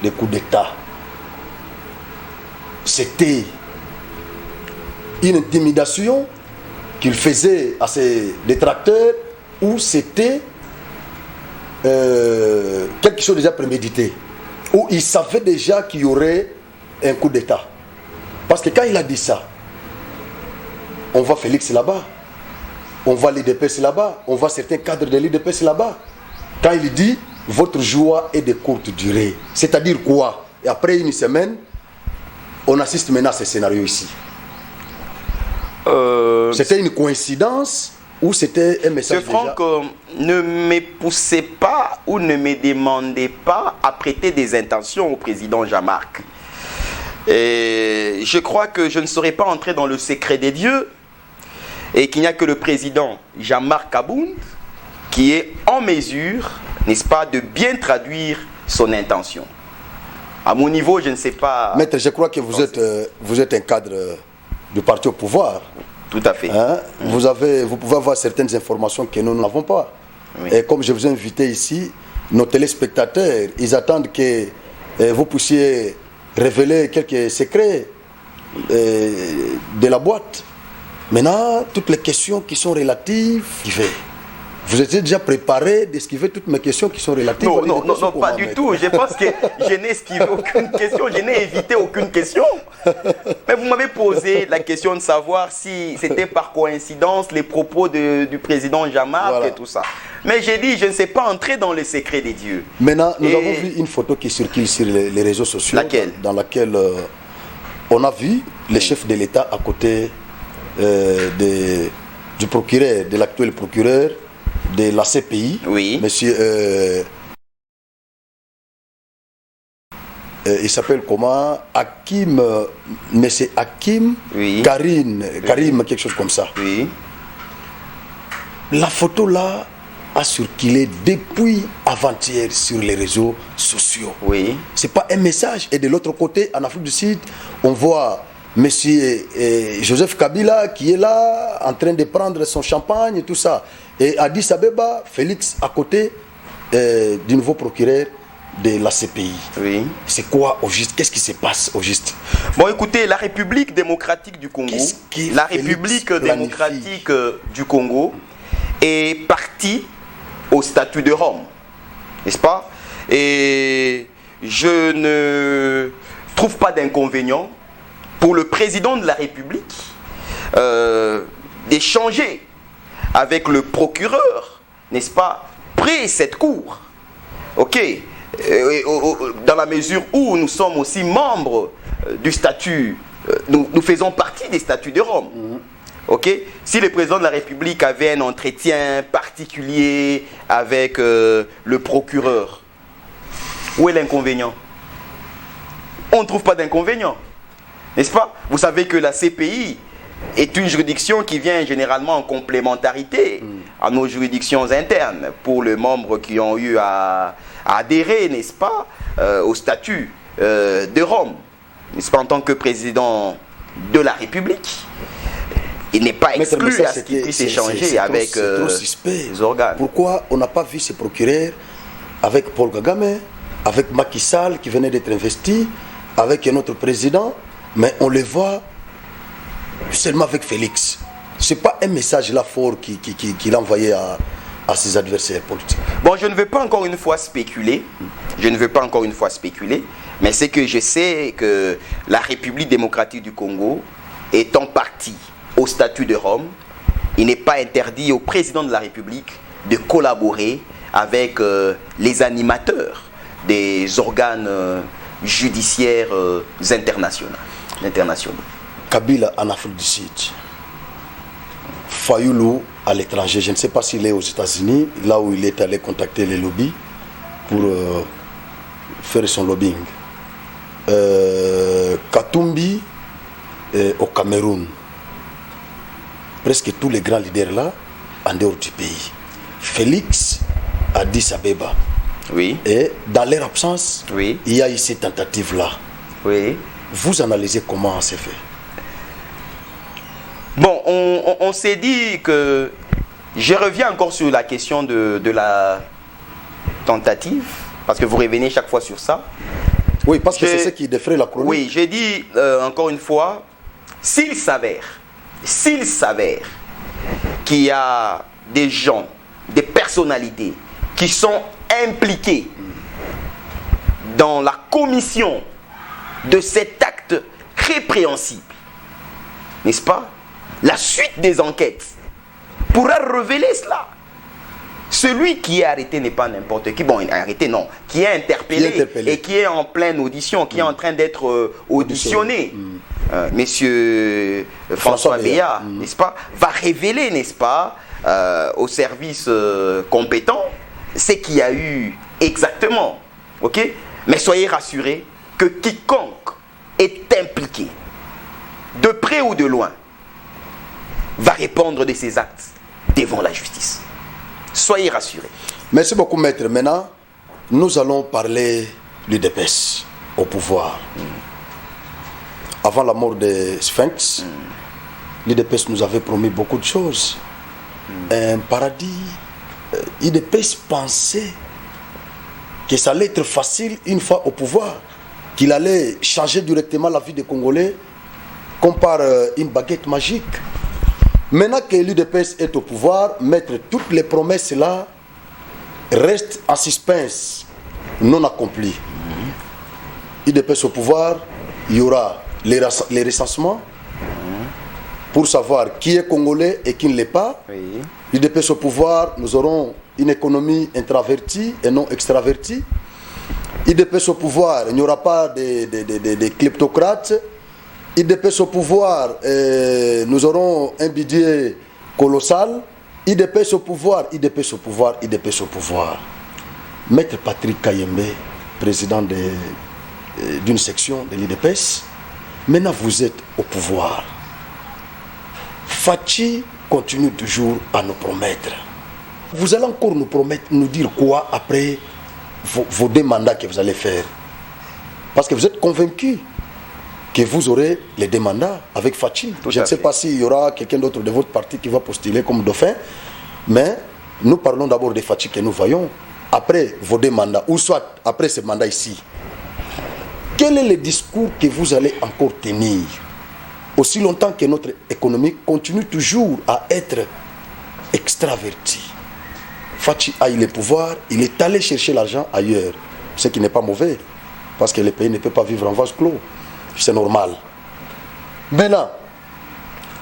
de coup d'État. C'était une intimidation qu'il faisait à ses détracteurs ou c'était quelque chose déjà prémédité, où il savait déjà qu'il y aurait un coup d'État. Parce que quand il a dit ça, on voit Félix là-bas, on voit l'IDPS là-bas, on voit certains cadres de l'IDPS là-bas. Quand il dit, votre joie est de courte durée. C'est-à-dire quoi? Et après une semaine, on assiste maintenant à ce scénario ici. C'était une coïncidence ou c'était un message? Monsieur Franck, ne me poussez pas ou ne me demandez pas à prêter des intentions au président Jean-Marc. Et je crois que je ne saurais pas entrer dans le secret des dieux et qu'il n'y a que le président Jean-Marc Kabound qui est en mesure, n'est-ce pas, de bien traduire son intention. À mon niveau, je ne sais pas... Maître, je crois que vous êtes un cadre du parti au pouvoir. Tout à fait. Hein? Vous pouvez avoir certaines informations que nous n'avons pas. Oui. Et comme je vous ai invité ici, nos téléspectateurs, ils attendent que vous puissiez révéler quelques secrets de la boîte. Maintenant, toutes les questions qui sont relatives, vous étiez déjà préparé d'esquiver toutes mes questions qui sont relatives à Non, pas du tout. Je pense que je n'ai esquivé aucune question, je n'ai évité aucune question. Mais vous m'avez posé la question de savoir si c'était par coïncidence les propos du président Jean-Marc et tout ça. Mais j'ai dit, je ne sais pas entrer dans les secrets des dieux. Maintenant, nous avons vu une photo qui circule sur les réseaux sociaux. Laquelle? Dans laquelle on a vu le chef de l'État à côté du procureur, de l'actuel procureur de la CPI, oui. Monsieur, il s'appelle comment? Hakim, Monsieur Hakim, oui. Karim, quelque chose comme ça. Oui. La photo là a circulé depuis avant-hier sur les réseaux sociaux. Oui. C'est pas un message. Et de l'autre côté, en Afrique du Sud, on voit Monsieur Joseph Kabila qui est là en train de prendre son champagne et tout ça. Et Addis Abeba, Félix à côté du nouveau procureur de la CPI. Oui. C'est quoi au juste? Qu'est-ce qui se passe au juste? Bon, écoutez, la République démocratique du Congo, la République démocratique du Congo est partie au statut de Rome, n'est-ce pas? Et je ne trouve pas d'inconvénient pour le président de la République d'échanger avec le procureur, n'est-ce pas, près cette cour. Ok, dans la mesure où nous sommes aussi membres du statut, nous faisons partie des statuts de Rome. Ok, si le président de la République avait un entretien particulier avec le procureur, où est l'inconvénient? On ne trouve pas d'inconvénient, n'est-ce pas? Vous savez que la CPI est une juridiction qui vient généralement en complémentarité à nos juridictions internes pour les membres qui ont eu à adhérer, n'est-ce pas, au statut de Rome, n'est-ce pas, en tant que président de la République. Il n'est pas exclu à ce qu'il puisse échanger avec les organes. Pourquoi on n'a pas vu ce procureur avec Paul Kagame, avec Macky Sall qui venait d'être investi, avec un autre président, mais on les voit seulement avec Félix? Ce n'est pas un message là fort qu'il a envoyé à ses adversaires politiques. Bon, je ne veux pas encore une fois spéculer. Je ne veux pas encore une fois spéculer. Mais c'est que je sais que la République démocratique du Congo est en partie au statut de Rome. Il n'est pas interdit au président de la République de collaborer avec les animateurs des organes judiciaires internationaux. Kabila en Afrique du Sud. Fayoulou à l'étranger. Je ne sais pas s'il est aux États-Unis, là où il est allé contacter les lobbies pour faire son lobbying. Katumbi au Cameroun. Presque tous les grands leaders là, en dehors du pays. Félix à Addis Abeba. Oui. Et dans leur absence, oui, il y a eu ces tentatives-là. Oui. Vous analysez comment c'est fait? Bon, on s'est dit que... Je reviens encore sur la question de la tentative, parce que vous revenez chaque fois sur ça. Oui, parce que c'est ce qui défraie la chronique. Oui, j'ai dit encore une fois, s'il s'avère qu'il y a des gens, des personnalités qui sont impliqués dans la commission de cet acte répréhensible, n'est-ce pas? La suite des enquêtes pourra révéler cela. Celui qui est arrêté n'est pas n'importe qui. Bon, arrêté non. Qui est interpellé, et qui est en pleine audition, qui est en train d'être auditionné. Monsieur François Béat, n'est-ce pas, va révéler, n'est-ce pas, aux services compétents ce qu'il y a eu exactement. Ok? Mais soyez rassurés que quiconque est impliqué, de près ou de loin, va répondre de ses actes devant la justice. Soyez rassurés. Merci beaucoup, maître. Maintenant, nous allons parler du DPS au pouvoir. Avant la mort de Sphinx, l'IDPS nous avait promis beaucoup de choses. Un paradis. L'IDPS pensait que ça allait être facile une fois au pouvoir, qu'il allait changer directement la vie des Congolais comme par une baguette magique. Maintenant que l'UDPS est au pouvoir, mettre toutes les promesses là restent en suspense, non accomplies. l'UDPS au pouvoir, il y aura les recensements pour savoir qui est congolais et qui ne l'est pas. Oui. L'UDPS au pouvoir, nous aurons une économie intravertie et non extravertie. l'UDPS au pouvoir, il n'y aura pas de kleptocrates. l'UDPS au pouvoir, nous aurons un budget colossal. l'UDPS au pouvoir, l'UDPS au pouvoir, l'UDPS au pouvoir. Maître Patrick Kayembe, président d'une section de l'UDPS, maintenant vous êtes au pouvoir. Fachi continue toujours à nous promettre. Vous allez encore nous promettre, nous dire quoi après vos deux mandats que vous allez faire? Parce que vous êtes convaincus que vous aurez les deux mandats avec Fachi. Je ne sais pas s'il y aura quelqu'un d'autre de votre parti qui va postuler comme dauphin, mais nous parlons d'abord de Fachi que nous voyons après vos deux mandats, ou soit après ce mandat ici. Quel est le discours que vous allez encore tenir aussi longtemps que notre économie continue toujours à être extravertie? Fachi a eu le pouvoir, il est allé chercher l'argent ailleurs, ce qui n'est pas mauvais, parce que le pays ne peut pas vivre en vase clos. C'est normal. Maintenant,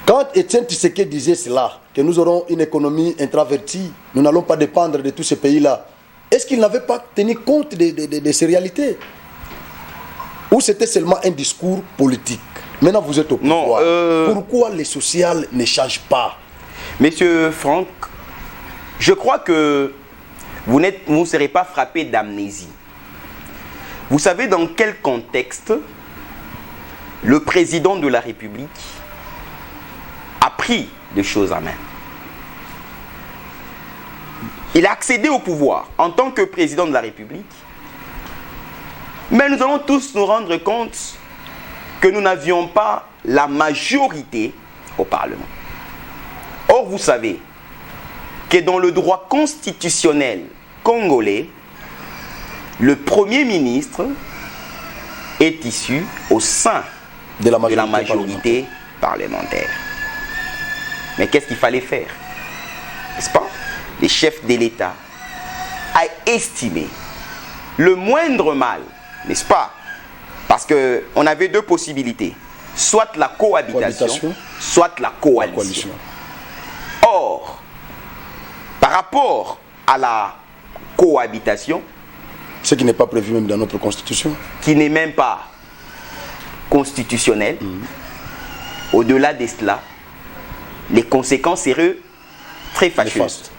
quand Étienne Tshisekedi disait cela, que nous aurons une économie intravertie, nous n'allons pas dépendre de tous ces pays-là, est-ce qu'il n'avait pas tenu compte de ces réalités? Ou c'était seulement un discours politique? Maintenant, vous êtes au pouvoir. Pourquoi les sociales ne changent pas? Monsieur Franck, je crois que vous ne serez pas frappé d'amnésie. Vous savez dans quel contexte le président de la République a pris les choses en main? Il a accédé au pouvoir en tant que président de la République. Mais nous allons tous nous rendre compte que nous n'avions pas la majorité au Parlement. Or, vous savez que dans le droit constitutionnel congolais, le Premier ministre est issu au sein de la majorité parlementaire. Mais qu'est-ce qu'il fallait faire? N'est-ce pas? Le chef de l'État a estimé le moindre mal, n'est-ce pas? Parce qu'on avait deux possibilités. Soit la cohabitation, soit la coalition. Or, par rapport à la cohabitation, ce qui n'est pas prévu même dans notre constitution, qui n'est même pas constitutionnel, au-delà de cela, les conséquences seraient très fâcheuses.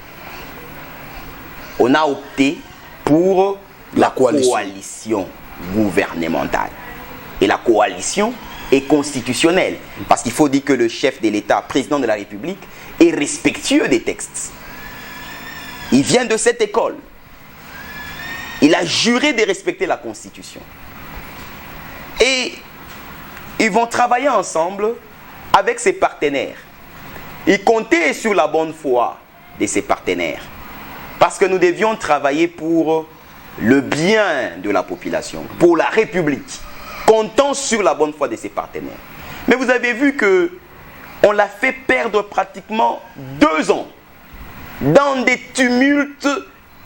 On a opté pour la coalition gouvernementale. Et la coalition est constitutionnelle. Parce qu'il faut dire que le chef de l'État, président de la République, est respectueux des textes. Il vient de cette école. Il a juré de respecter la Constitution. Et ils vont travailler ensemble avec ses partenaires. Il comptait sur la bonne foi de ses partenaires. Parce que nous devions travailler pour le bien de la population, pour la République, comptant sur la bonne foi de ses partenaires. Mais vous avez vu que on l'a fait perdre pratiquement 2 ans dans des tumultes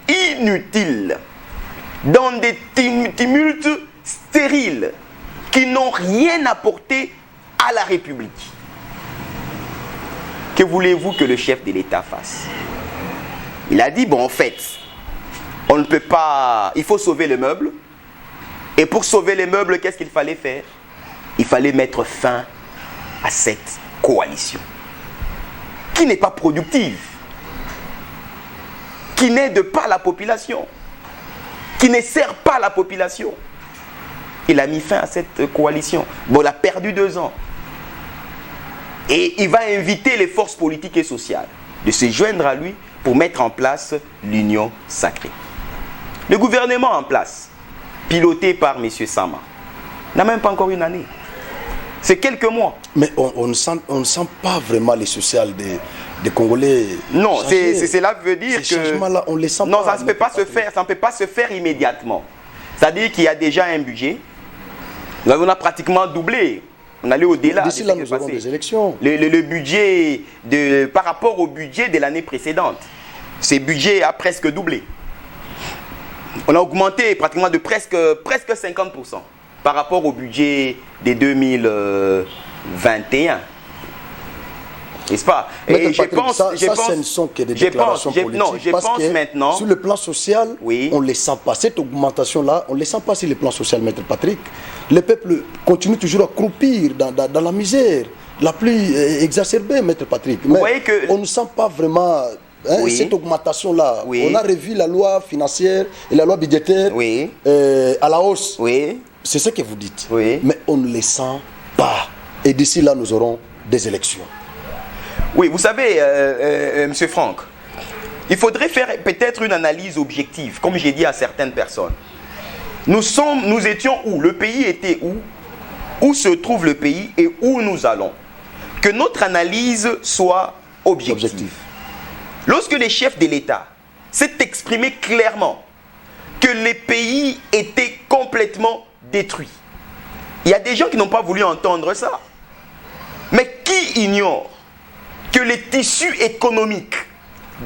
inutiles, dans des tumultes stériles qui n'ont rien apporté à la République. Que voulez-vous que le chef de l'État fasse? Il a dit, bon, en fait, on ne peut pas... Il faut sauver les meubles. Et pour sauver les meubles, qu'est-ce qu'il fallait faire? Il fallait mettre fin à cette coalition qui n'est pas productive, qui n'aide pas la population, qui ne sert pas la population. Il a mis fin à cette coalition. Bon, il a perdu 2 ans. Et il va inviter les forces politiques et sociales de se joindre à lui pour mettre en place l'union sacrée. Le gouvernement en place, piloté par M. Sama, n'a même pas encore 1 année. C'est quelques mois. Mais on ne sent pas vraiment les sociales des Congolais. Non, cela veut dire ces que... changements-là, on les sent non, pas. ça ne peut pas se faire. Ça ne peut pas se faire immédiatement. C'est-à-dire qu'il y a déjà un budget. On a pratiquement doublé. On allait au-delà. D'ici là, nous aurons des élections. Le budget, par rapport au budget de l'année précédente, ce budget a presque doublé. On a augmenté pratiquement de presque 50% par rapport au budget de 2021. N'est-ce pas? Et je pense, ce ne sont que des déclarations politiques. Non, je pense maintenant... Sur le plan social, oui, on ne les sent pas. Cette augmentation-là, on ne les sent pas sur le plan social, Maître Patrick. Le peuple continue toujours à croupir dans la misère la plus exacerbée, Maître Patrick. Mais on ne sent pas vraiment cette augmentation-là. Oui. On a revu la loi financière et la loi budgétaire à la hausse. Oui. C'est ce que vous dites. Oui. Mais on ne les sent pas. Et d'ici là, nous aurons des élections. Oui, vous savez, M. Franck, il faudrait faire peut-être une analyse objective, comme j'ai dit à certaines personnes. Nous étions où? Le pays était où? Où se trouve le pays et où nous allons? Que notre analyse soit objective. Lorsque le chef de l'État s'est exprimé clairement que les pays étaient complètement détruits, il y a des gens qui n'ont pas voulu entendre ça. Mais qui ignore que les tissus économiques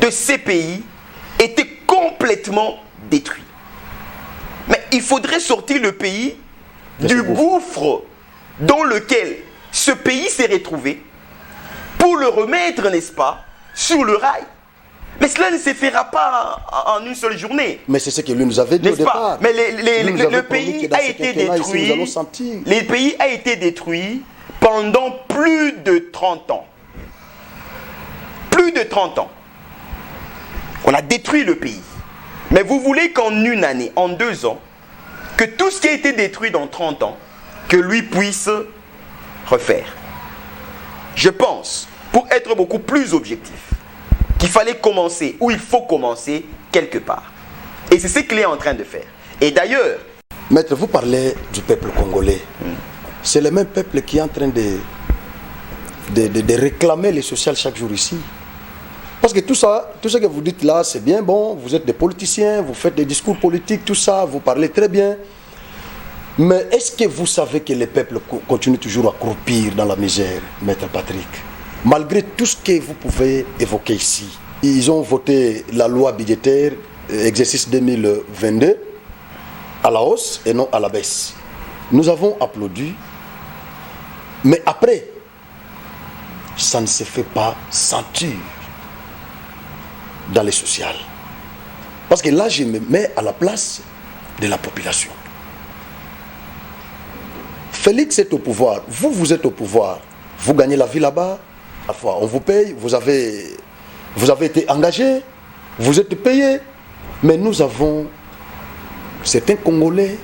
de ces pays étaient complètement détruits? Mais il faudrait sortir le pays du gouffre dans lequel ce pays s'est retrouvé pour le remettre, n'est-ce pas, sur le rail. Mais cela ne se fera pas en une seule journée. Mais c'est ce que lui nous avait dit au départ. Mais le pays a été détruit. Le pays a été détruit pendant plus de 30 ans. Plus de 30 ans. On a détruit le pays. Mais vous voulez qu'en 1 année, en 2 ans, que tout ce qui a été détruit dans 30 ans, que lui puisse refaire. Je pense, pour être beaucoup plus objectif, qu'il fallait commencer, ou il faut commencer quelque part. Et c'est ce qu'il est en train de faire. Et d'ailleurs... Maître, vous parlez du peuple congolais. C'est le même peuple qui est en train de réclamer les sociales chaque jour ici. Parce que tout ça, tout ce que vous dites là, c'est bien bon, vous êtes des politiciens, vous faites des discours politiques, tout ça, vous parlez très bien. Mais est-ce que vous savez que le peuple continue toujours à croupir dans la misère, Maître Patrick? Malgré tout ce que vous pouvez évoquer ici. Ils ont voté la loi budgétaire, exercice 2022, à la hausse et non à la baisse. Nous avons applaudi, mais après, ça ne se fait pas sentir dans les sociales. Parce que là, je me mets à la place de la population. Félix est au pouvoir, vous êtes au pouvoir. Vous gagnez la vie là-bas, Parfois, on vous paye, vous avez été engagé, vous êtes payé. Mais nous avons certains Congolais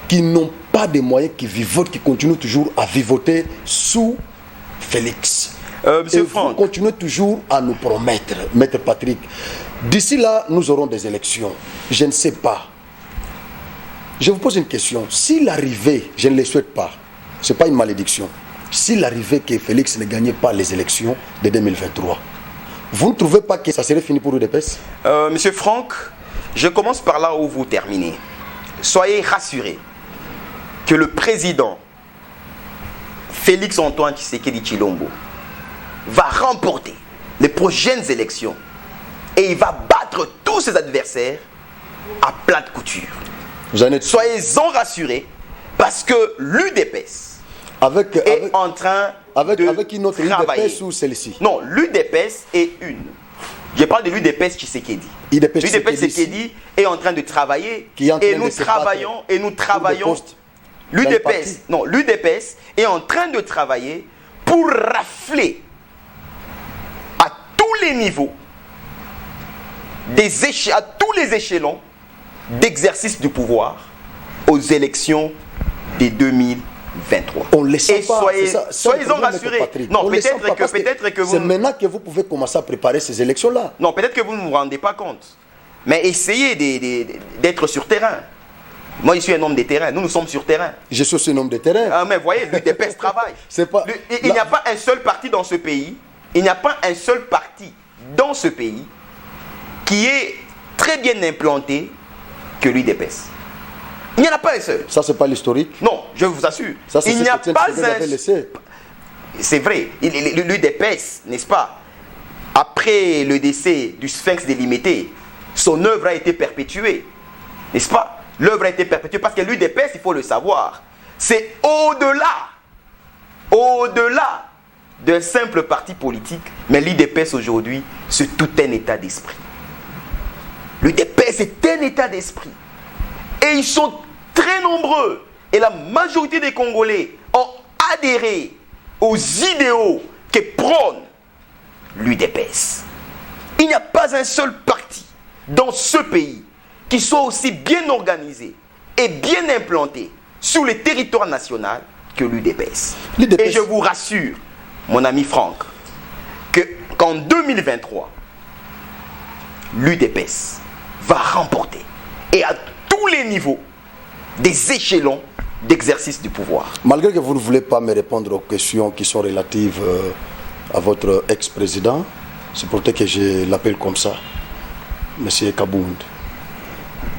qui n'ont pas de moyens, qui vivotent, qui continuent toujours à vivoter sous Félix. Monsieur Franck, vous continuez toujours à nous promettre, Maître Patrick, d'ici là, nous aurons des élections. Je ne sais pas. Je vous pose une question. S'il arrivait, je ne le souhaite pas, ce n'est pas une malédiction, s'il arrivait que Félix ne gagnait pas les élections de 2023, vous ne trouvez pas que ça serait fini pour l'UDPS? Monsieur Franck, je commence par là où vous terminez. Soyez rassurés que le président Félix Antoine Tshisekedi Tshilombo va remporter les prochaines élections et il va battre tous ses adversaires à plate couture. Soyez-en rassurés parce que l'UDPS est en train avec une autre travailler. UDPS ou celle-ci? Non, l'UDPS est une. Je parle de l'UDPS Tshisekedi. l'UDPS Tshisekedi est en train de travailler et nous travaillons. L'UDPS est en train de travailler pour rafler à tous les niveaux, à tous les échelons d'exercice du pouvoir aux élections de 2023. On ne sait pas. Soyez-en rassurés. Non, peut-être que vous... C'est maintenant que vous pouvez commencer à préparer ces élections-là. Non, peut-être que vous ne vous rendez pas compte. Mais essayez d'être sur terrain. Moi, je suis un homme de terrain. Nous sommes sur terrain. Je suis aussi un homme de terrain. Ah, mais voyez, l'UDPS travaille. Il n'y a pas un seul parti dans ce pays. Il n'y a pas un seul parti dans ce pays qui est très bien implanté que l'UDPS. Il n'y en a pas un seul. Ça, c'est pas l'historique. Non, je vous assure. Ça, c'est il n'y a pas un. C'est vrai. L'UDPS, n'est-ce pas? Après le décès du Sphinx délimité, son œuvre a été perpétuée. N'est-ce pas? L'œuvre a été perpétuée parce que l'UDPS, il faut le savoir, c'est au-delà d'un simple parti politique. Mais l'UDPS aujourd'hui, c'est tout un état d'esprit. L'UDPS est un état d'esprit. Et ils sont très nombreux. Et la majorité des Congolais ont adhéré aux idéaux que prône l'UDPS. Il n'y a pas un seul parti dans ce pays qui soit aussi bien organisé et bien implanté sur le territoire national que l'UDPS. Et je vous rassure, mon ami Franck, qu'en 2023, l'UDPS va remporter, et à tous les niveaux, des échelons d'exercice du pouvoir. Malgré que vous ne voulez pas me répondre aux questions qui sont relatives à votre ex-président, c'est pour ça que je l'appelle comme ça, M. Kabound.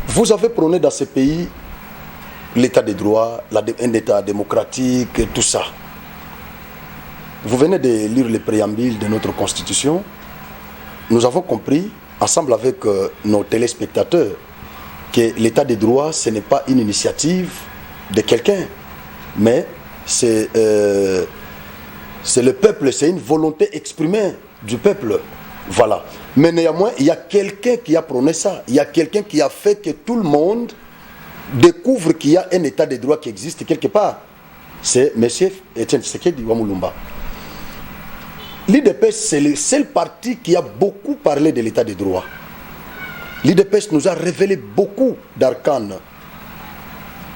Vous avez prôné dans ce pays l'état de droit, un état démocratique, et tout ça. Vous venez de lire le préambule de notre constitution. Nous avons compris, ensemble avec nos téléspectateurs, que l'état de droit, ce n'est pas une initiative de quelqu'un, mais c'est le peuple, c'est une volonté exprimée du peuple. Voilà. Mais néanmoins, il y a quelqu'un qui a prôné ça. Il y a quelqu'un qui a fait que tout le monde découvre qu'il y a un état de droit qui existe quelque part. C'est M. Etienne Tshisekedi Wamulumba. L'UDPS, c'est le seul parti qui a beaucoup parlé de l'état de droit. L'UDPS nous a révélé beaucoup d'arcanes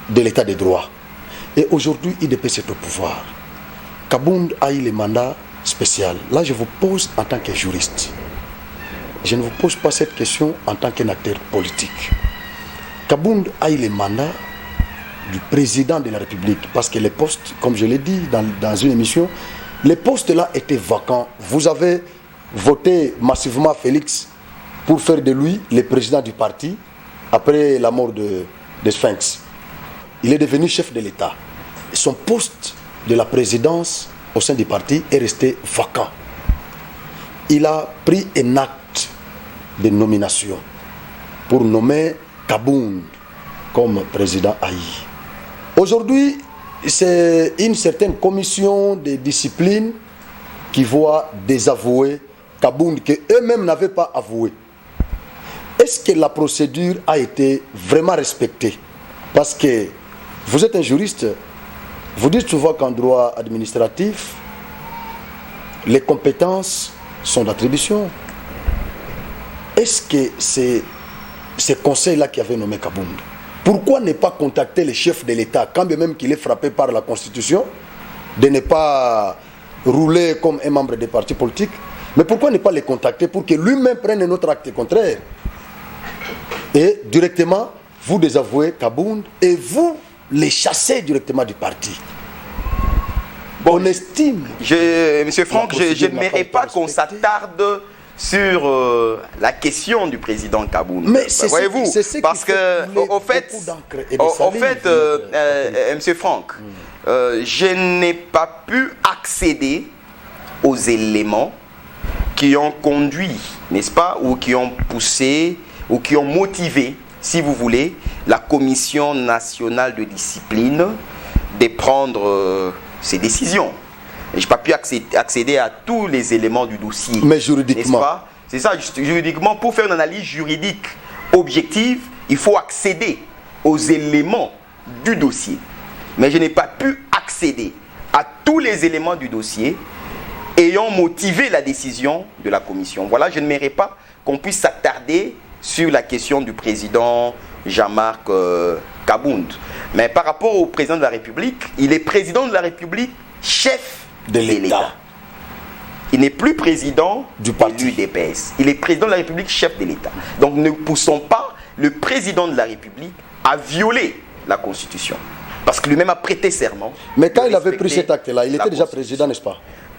de l'état de droit. Et aujourd'hui, l'UDPS est au pouvoir. Kabound a eu le mandat spécial. Là, je vous pose en tant que juriste. Je ne vous pose pas cette question en tant qu'un acteur politique. Kabound a eu le mandat du président de la République parce que les postes, comme je l'ai dit dans une émission, les postes là étaient vacants. Vous avez voté massivement Félix pour faire de lui le président du parti après la mort de Sphinx. Il est devenu chef de l'État. Son poste de la présidence au sein du parti est resté vacant. Il a pris un acte de nomination pour nommer Kabound comme président AI. Aujourd'hui, c'est une certaine commission de discipline qui voit désavouer Kabound, qu'eux-mêmes n'avaient pas avoué. Est-ce que la procédure a été vraiment respectée? Parce que vous êtes un juriste, vous dites souvent qu'en droit administratif, les compétences sont d'attribution. Est-ce que c'est ce conseil-là qui avait nommé Kabound? Pourquoi ne pas contacter le chef de l'État, quand bien même qu'il est frappé par la Constitution, de ne pas rouler comme un membre des partis politiques, mais pourquoi ne pas les contacter pour que lui-même prenne un autre acte contraire et directement vous désavouez Kabound et vous les chassez directement du parti? Bon, on estime. Monsieur Franck, je n'aimerais pas qu'on s'attarde sur la question du président Kabound. Mais voyez-vous, parce que au fait, Monsieur Franck, je n'ai pas pu accéder aux éléments qui ont conduit, n'est-ce pas, ou qui ont poussé, ou qui ont motivé, si vous voulez, la Commission nationale de discipline de prendre ces décisions. Je n'ai pas pu accéder à tous les éléments du dossier. Mais juridiquement. C'est ça, juridiquement, pour faire une analyse juridique objective, il faut accéder aux éléments du dossier. Mais je n'ai pas pu accéder à tous les éléments du dossier ayant motivé la décision de la commission. Voilà, je ne mérite pas qu'on puisse s'attarder sur la question du président Jean-Marc Kabound. Mais par rapport au président de la République, il est président de la République, chef de l'État. Il n'est plus président du parti UDPS. Il est président de la République, chef de l'État. Donc ne poussons pas le président de la République à violer la Constitution. Parce que lui-même a prêté serment. Mais quand il avait pris cet acte-là, il était déjà président, n'est-ce pas?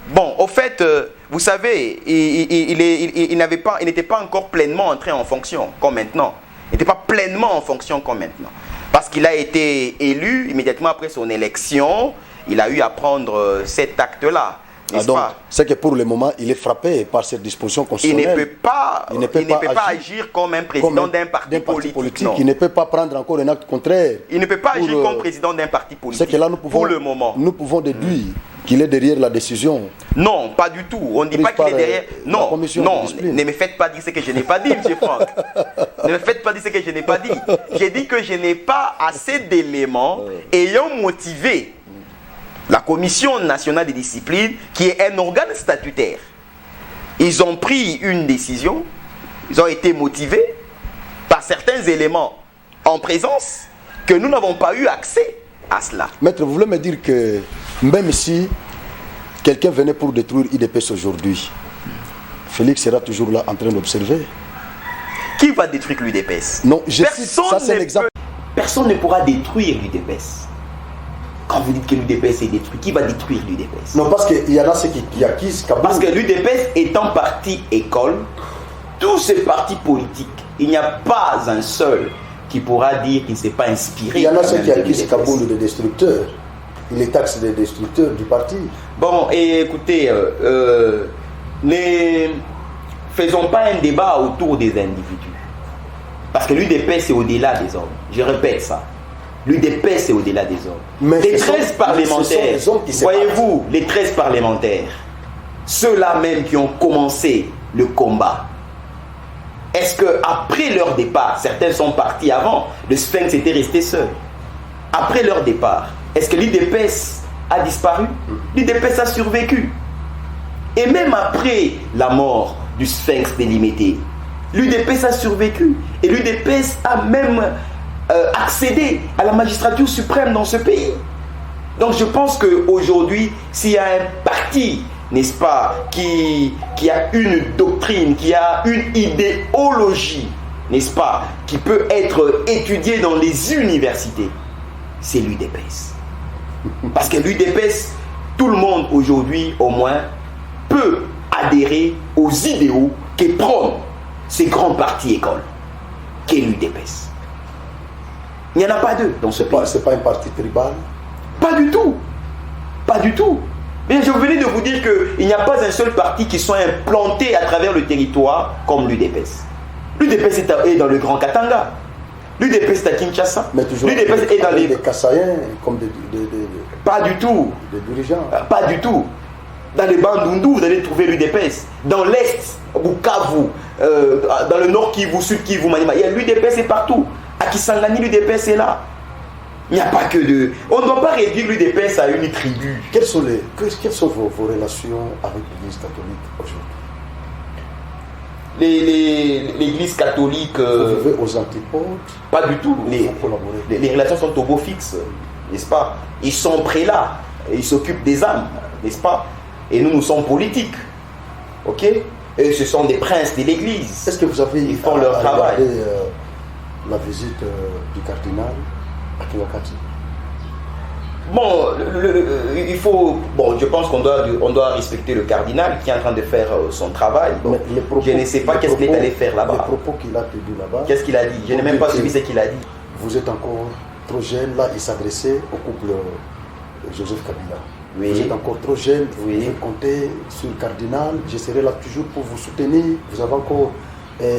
Bon, au fait, vous savez, il n'était pas encore pleinement entré en fonction, comme maintenant. Il n'était pas pleinement en fonction comme maintenant. Parce qu'il a été élu immédiatement après son élection, il a eu à prendre cet acte-là. Donc, c'est que pour le moment, il est frappé par cette disposition constitutionnelle. Il ne peut pas agir comme un président d'un parti politique. Il ne peut pas prendre encore un acte contraire. Il ne peut pas agir comme président d'un parti politique. C'est que là, nous pouvons, pour le moment. Nous pouvons déduire qu'il est derrière la décision. Non, pas du tout. On ne dit pas qu'il est derrière. Non, ne me faites pas dire ce que je n'ai pas dit, M. Franck. Ne me faites pas dire ce que je n'ai pas dit. J'ai dit que je n'ai pas assez d'éléments ayant motivé la Commission nationale de discipline, qui est un organe statutaire. Ils ont pris une décision, ils ont été motivés par certains éléments en présence que nous n'avons pas eu accès à cela. Maître, vous voulez me dire que même si quelqu'un venait pour détruire IDPS aujourd'hui, Félix sera toujours là en train d'observer? Qui va détruire l'UDPS? Non, ça c'est l'exemple. Personne ne pourra détruire l'UDPS. Quand vous dites que l'UDPS est détruit, qui va détruire l'UDPS? Non, parce qu'il y en a ceux qui accusent Kabound. Parce que l'UDPS étant parti école, tous ces partis politiques, il n'y a pas un seul qui pourra dire qu'il ne s'est pas inspiré. Il y en a ceux qui accusent Kabound de destructeur. Il est taxe de destructeur du parti. Bon, et écoutez, ne faisons pas un débat autour des individus. Parce que l'UDPS est au-delà des hommes. Je répète ça. L'UDPS est au-delà des hommes. Mais les 13 parlementaires, voyez-vous, les 13 parlementaires, ceux-là même qui ont commencé le combat, est-ce qu'après leur départ, certains sont partis avant, le Sphinx était resté seul. Après leur départ, est-ce que l'UDPS a disparu? L'UDPS a survécu. Et même après la mort du Sphinx délimité, l'UDPS a survécu. Et l'UDPS a même accéder à la magistrature suprême dans ce pays. Donc je pense qu'aujourd'hui, s'il y a un parti, n'est-ce pas, qui a une doctrine, qui a une idéologie, n'est-ce pas, qui peut être étudiée dans les universités, c'est l'UDPS. Parce que l'UDPS, tout le monde aujourd'hui au moins peut adhérer aux idéaux que prônent ces grands partis écoles, qu'est l'UDPS. Il n'y en a pas deux dans ce pays. Ce n'est pas un parti tribal? Pas du tout. Pas du tout. Mais je venais de vous dire qu'il n'y a pas un seul parti qui soit implanté à travers le territoire comme l'UDPS. L'UDPS est dans le Grand Katanga. L'UDPS est à Kinshasa. Mais toujours l'UDPS est dans les Kassaïens comme des pas du tout. Des dirigeants. Pas du tout. Dans les Bandundu, vous allez trouver l'UDPS. Dans l'Est, Bukavu, dans le Nord Kivu, Sud Kivu, Maniema, il y a l'UDPS est partout. À Kisangani, l'UDPS est là. Il n'y a pas que de... On ne doit pas réduire l'UDPS à une tribu. Quelles sont vos relations avec l'Église catholique aujourd'hui? L'Église catholique... Vous vivez aux antipodes? Pas du tout. Les relations sont au beau fixe, n'est-ce pas? Ils sont prélats, ils s'occupent des âmes, n'est-ce pas? Et nous sommes politiques. Ok? Et ce sont des princes de l'Église. Est-ce que vous avez... Ils font leur travail. La visite du cardinal à Kingakati? Bon, il faut... Bon, je pense qu'on doit respecter le cardinal qui est en train de faire son travail. Donc, je ne sais pas qu'est-ce qu'il est allé faire là-bas. Les propos qu'il a tenus là-bas... Qu'est-ce qu'il a dit? Je n'ai même pas suivi ce qu'il a dit. Vous êtes encore trop jeune. Là, il s'adressait au couple Joseph Kabila. Oui. Vous êtes encore trop jeune. Vous Oui. pouvez compter sur le cardinal. Je serai là toujours pour vous soutenir. Vous avez encore...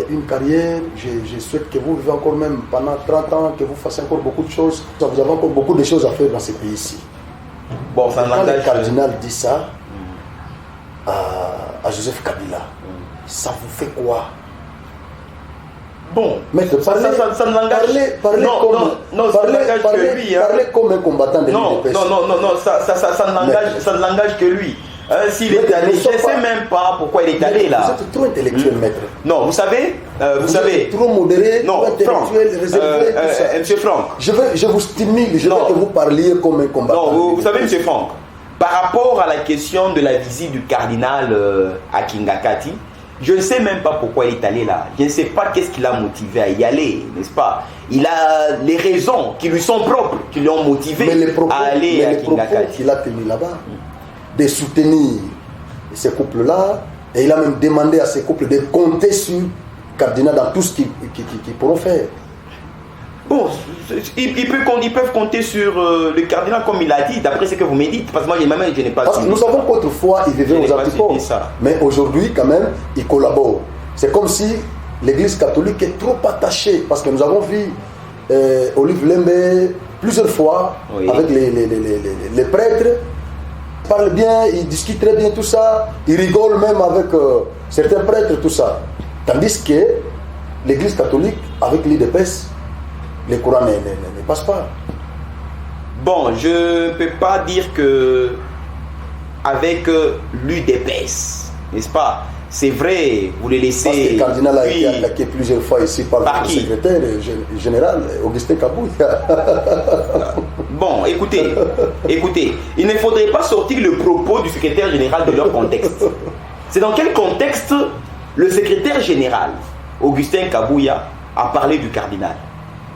une carrière, je souhaite que vous vivez encore même pendant 30 ans, que vous fassiez encore beaucoup de choses. Vous avez encore beaucoup de choses à faire dans ce pays-ci. Bon, ça Quand le n'engage... cardinal dit ça à Joseph Kabila, ça vous fait quoi? Bon, Maître, ça n'engage... parlez comme un combattant de l'UDPS. Non, ça ne l'engage que lui. S'il est allé, je ne sais même pas pourquoi il est allé là. Vous êtes trop intellectuel, maître. Non, vous savez, êtes trop modéré, non, trop intellectuel, réservé, tout ça. Monsieur Franck. Je vous stimule, je veux que vous parliez comme un combattant. Non, vous savez, monsieur Franck, par rapport à la question de la visite du cardinal à Kingakati, je ne sais même pas pourquoi il est allé là. Je ne sais pas qu'est-ce qui l'a motivé à y aller, n'est-ce pas? Il a les raisons qui lui sont propres, qui l'ont motivé à aller à Kingakati. Mais les propos qu'il a tenus là-bas, de soutenir ces couples-là, et il a même demandé à ces couples de compter sur le cardinal dans tout ce qu'ils pourront faire. Bon, ils peuvent compter sur le cardinal comme il a dit, d'après ce que vous me dites, parce que moi je n'ai pas parce que nous savons qu'autrefois il vivait aux antipodes, mais aujourd'hui quand même il collabore. C'est comme si l'église catholique est trop attachée, parce que nous avons vu Olive Lembe plusieurs fois, oui, avec les prêtres. Il parle bien, il discute très bien tout ça, il rigole même avec certains prêtres, tout ça. Tandis que l'église catholique, avec l'UDPS, les courants ne passent pas. Bon, je ne peux pas dire que avec l'UDPS, n'est-ce pas? C'est vrai, vous les laissez... Parce que le cardinal a été attaqué plusieurs fois ici par le secrétaire général, Augustin Kabouya. Bon, écoutez, il ne faudrait pas sortir le propos du secrétaire général de leur contexte. C'est dans quel contexte le secrétaire général, Augustin Kabouya, a parlé du cardinal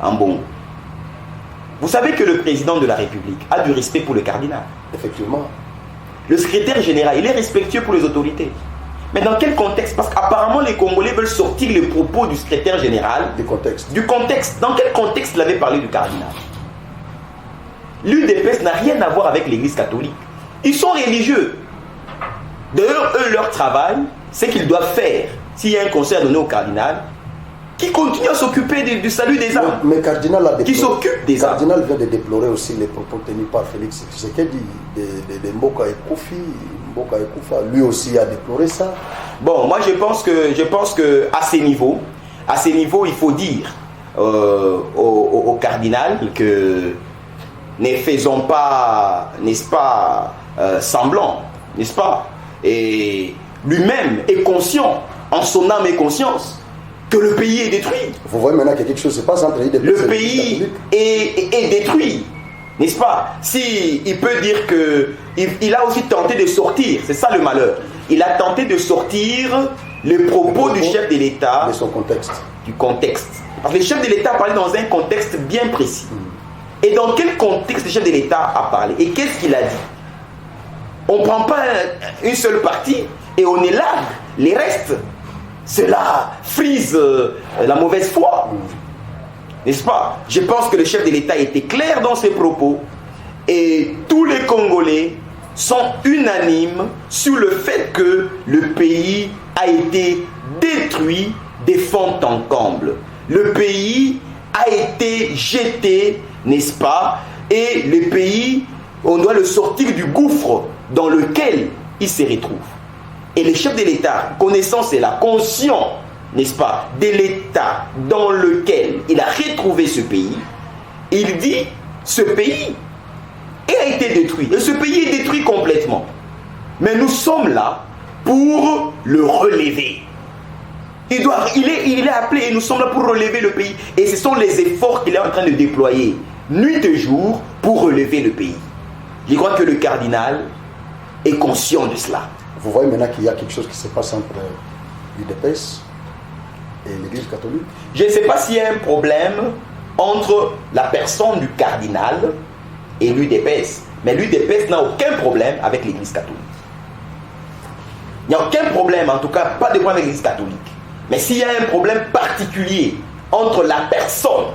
en bon? Vous savez que le président de la République a du respect pour le cardinal. Effectivement. Le secrétaire général, il est respectueux pour les autorités. Mais dans quel contexte? Parce qu'apparemment les Congolais veulent sortir les propos du secrétaire général. Du contexte. Du contexte. Dans quel contexte il avait parlé du cardinal? L'UDPS n'a rien à voir avec l'église catholique. Ils sont religieux. D'ailleurs, eux, leur travail, c'est qu'ils doivent faire. S'il y a un conseil à donner au cardinal, qui continue à s'occuper du salut des âmes. Mais le cardinal a déploré. Qui s'occupe des âmes. Le cardinal vient de déplorer aussi les propos tenus par Félix Tshisekedi de Mboka et Koufi. Mboka et Koufa, lui aussi a déploré ça. Bon, moi je pense que à ces niveaux, il faut dire au cardinal que ne faisons pas, n'est-ce pas, semblant, n'est-ce pas? Et lui-même est conscient, en son âme et conscience, que le pays est détruit. Vous voyez maintenant que quelque chose se passe entre les deux. Le pays est détruit, n'est-ce pas? Si il peut dire que il a aussi tenté de sortir, c'est ça le malheur. Il a tenté de sortir les propos du chef de l'État de son contexte. Du contexte. Parce que le chef de l'État a parlé dans un contexte bien précis. Et dans quel contexte le chef de l'État a parlé? Et qu'est-ce qu'il a dit? On ne prend pas une seule partie et on élargue les restes. Cela frise la mauvaise foi. N'est-ce pas? Je pense que le chef de l'État était clair dans ses propos et tous les Congolais sont unanimes sur le fait que le pays a été détruit de fond en comble. Le pays a été jeté, n'est-ce pas? Et le pays, on doit le sortir du gouffre dans lequel il se retrouve. Et le chef de l'État, connaissant cela, conscient, n'est-ce pas, de l'État dans lequel il a retrouvé ce pays, il dit ce pays a été détruit. Et ce pays est détruit complètement. Mais nous sommes là pour le relever. Il est appelé et nous sommes là pour relever le pays. Et ce sont les efforts qu'il est en train de déployer, nuit et jour, pour relever le pays. Je crois que le cardinal est conscient de cela. Vous voyez maintenant qu'il y a quelque chose qui se passe entre l'UDPS et l'Église catholique. Je ne sais pas s'il y a un problème entre la personne du cardinal et l'UDPS. Mais l'UDPS n'a aucun problème avec l'Église catholique. Il n'y a aucun problème, en tout cas, pas de problème avec l'Église catholique. Mais s'il y a un problème particulier entre la personne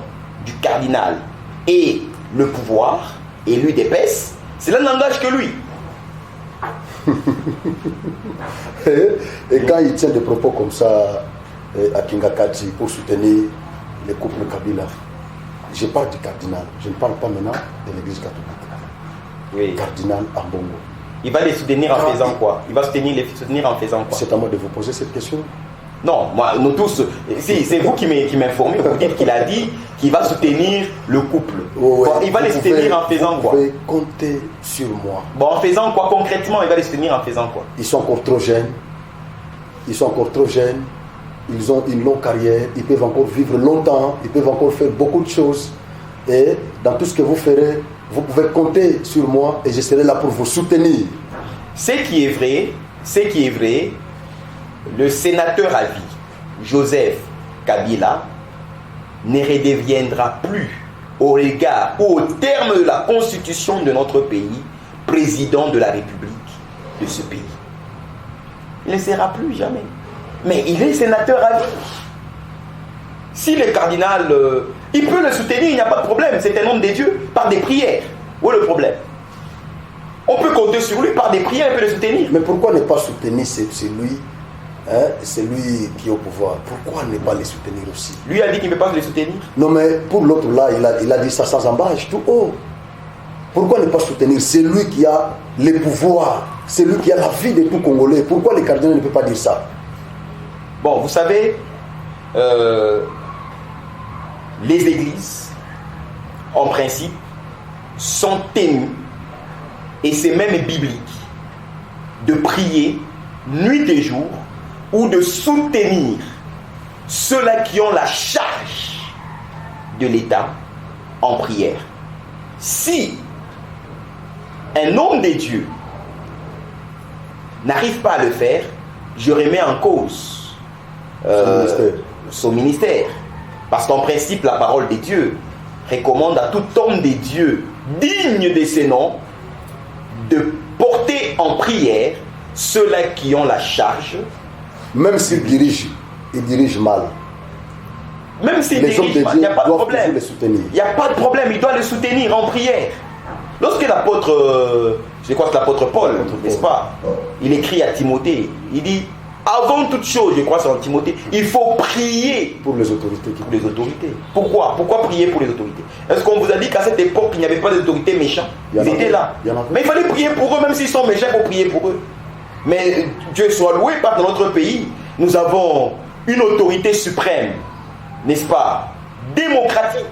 du cardinal et le pouvoir et l'UDPS, cela n'engage que lui. Et quand il tient des propos comme ça à Kingakati pour soutenir les couples Kabila, je parle du cardinal, je ne parle pas maintenant de l'Église catholique. Oui. Cardinal Ambongo. Il va les soutenir en faisant quoi? Il va les soutenir en faisant quoi? C'est à moi de vous poser cette question. Non, moi, nous tous, si, c'est vous qui m'informez, vous dites qu'il a dit qu'il va soutenir le couple. Oh, ouais. Bon, il va les soutenir en faisant quoi? Vous pouvez compter sur moi. Bon, en faisant quoi concrètement? Il va les soutenir en faisant quoi? Ils sont encore trop jeunes. Ils ont une longue carrière. Ils peuvent encore vivre longtemps. Ils peuvent encore faire beaucoup de choses. Et dans tout ce que vous ferez, vous pouvez compter sur moi et je serai là pour vous soutenir. Ce qui est vrai, le sénateur à vie, Joseph Kabila, ne redeviendra plus au regard ou au terme de la constitution de notre pays, président de la République de ce pays. Il ne sera plus jamais. Mais il est sénateur à vie. Si le cardinal, il peut le soutenir, il n'y a pas de problème. C'est un homme de Dieu par des prières. Où est le problème? On peut compter sur lui par des prières, il peut le soutenir. Mais pourquoi ne pas soutenir celui qui est au pouvoir? Pourquoi ne pas les soutenir aussi? Lui a dit qu'il ne peut pas les soutenir. Non, mais pour l'autre là, il a dit ça sans embâche, tout haut. Pourquoi ne pas soutenir celui qui a le pouvoir, celui qui a la vie de tout Congolais? Pourquoi les cardinaux ne peuvent pas dire ça? Bon, vous savez, les églises, en principe, sont tenues, et c'est même biblique, de prier nuit et jour ou de soutenir ceux-là qui ont la charge de l'État en prière. Si un homme de Dieu n'arrive pas à le faire, je remets en cause son ministère. Parce qu'en principe, la parole de Dieu recommande à tout homme de Dieu digne de ses noms de porter en prière ceux-là qui ont la charge. Même s'il dirige mal. Même s'il dirige mal, il n'y a pas de problème. Il n'y a pas de problème, il doit le soutenir en prière. Lorsque l'apôtre, je crois que c'est l'apôtre Paul, n'est-ce pas, il écrit à Timothée, il dit, avant toute chose, je crois que c'est en Timothée, il faut prier pour les autorités. Pourquoi prier pour les autorités? Est-ce qu'on vous a dit qu'à cette époque, il n'y avait pas d'autorités méchants? Ils étaient là. Mais il fallait prier pour eux, même s'ils sont méchants, il faut prier pour eux. Mais Dieu soit loué, parce que dans notre pays, nous avons une autorité suprême, n'est-ce pas, démocratique.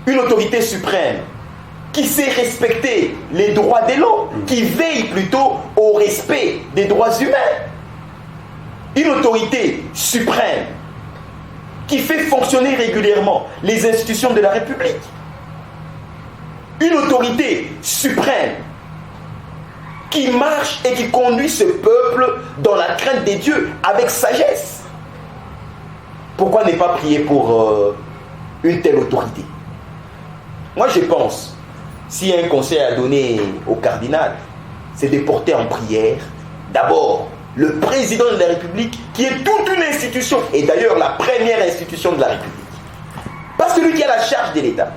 Une autorité suprême qui sait respecter les droits de l'homme, qui veille plutôt au respect des droits humains. Une autorité suprême qui fait fonctionner régulièrement les institutions de la République. Une autorité suprême qui marche et qui conduit ce peuple dans la crainte des dieux avec sagesse. Pourquoi ne pas prier pour une telle autorité? Moi je pense, s'il y a un conseil à donner au cardinal, c'est de porter en prière d'abord le président de la République, qui est toute une institution, et d'ailleurs la première institution de la République. Pas celui qui a la charge de l'État.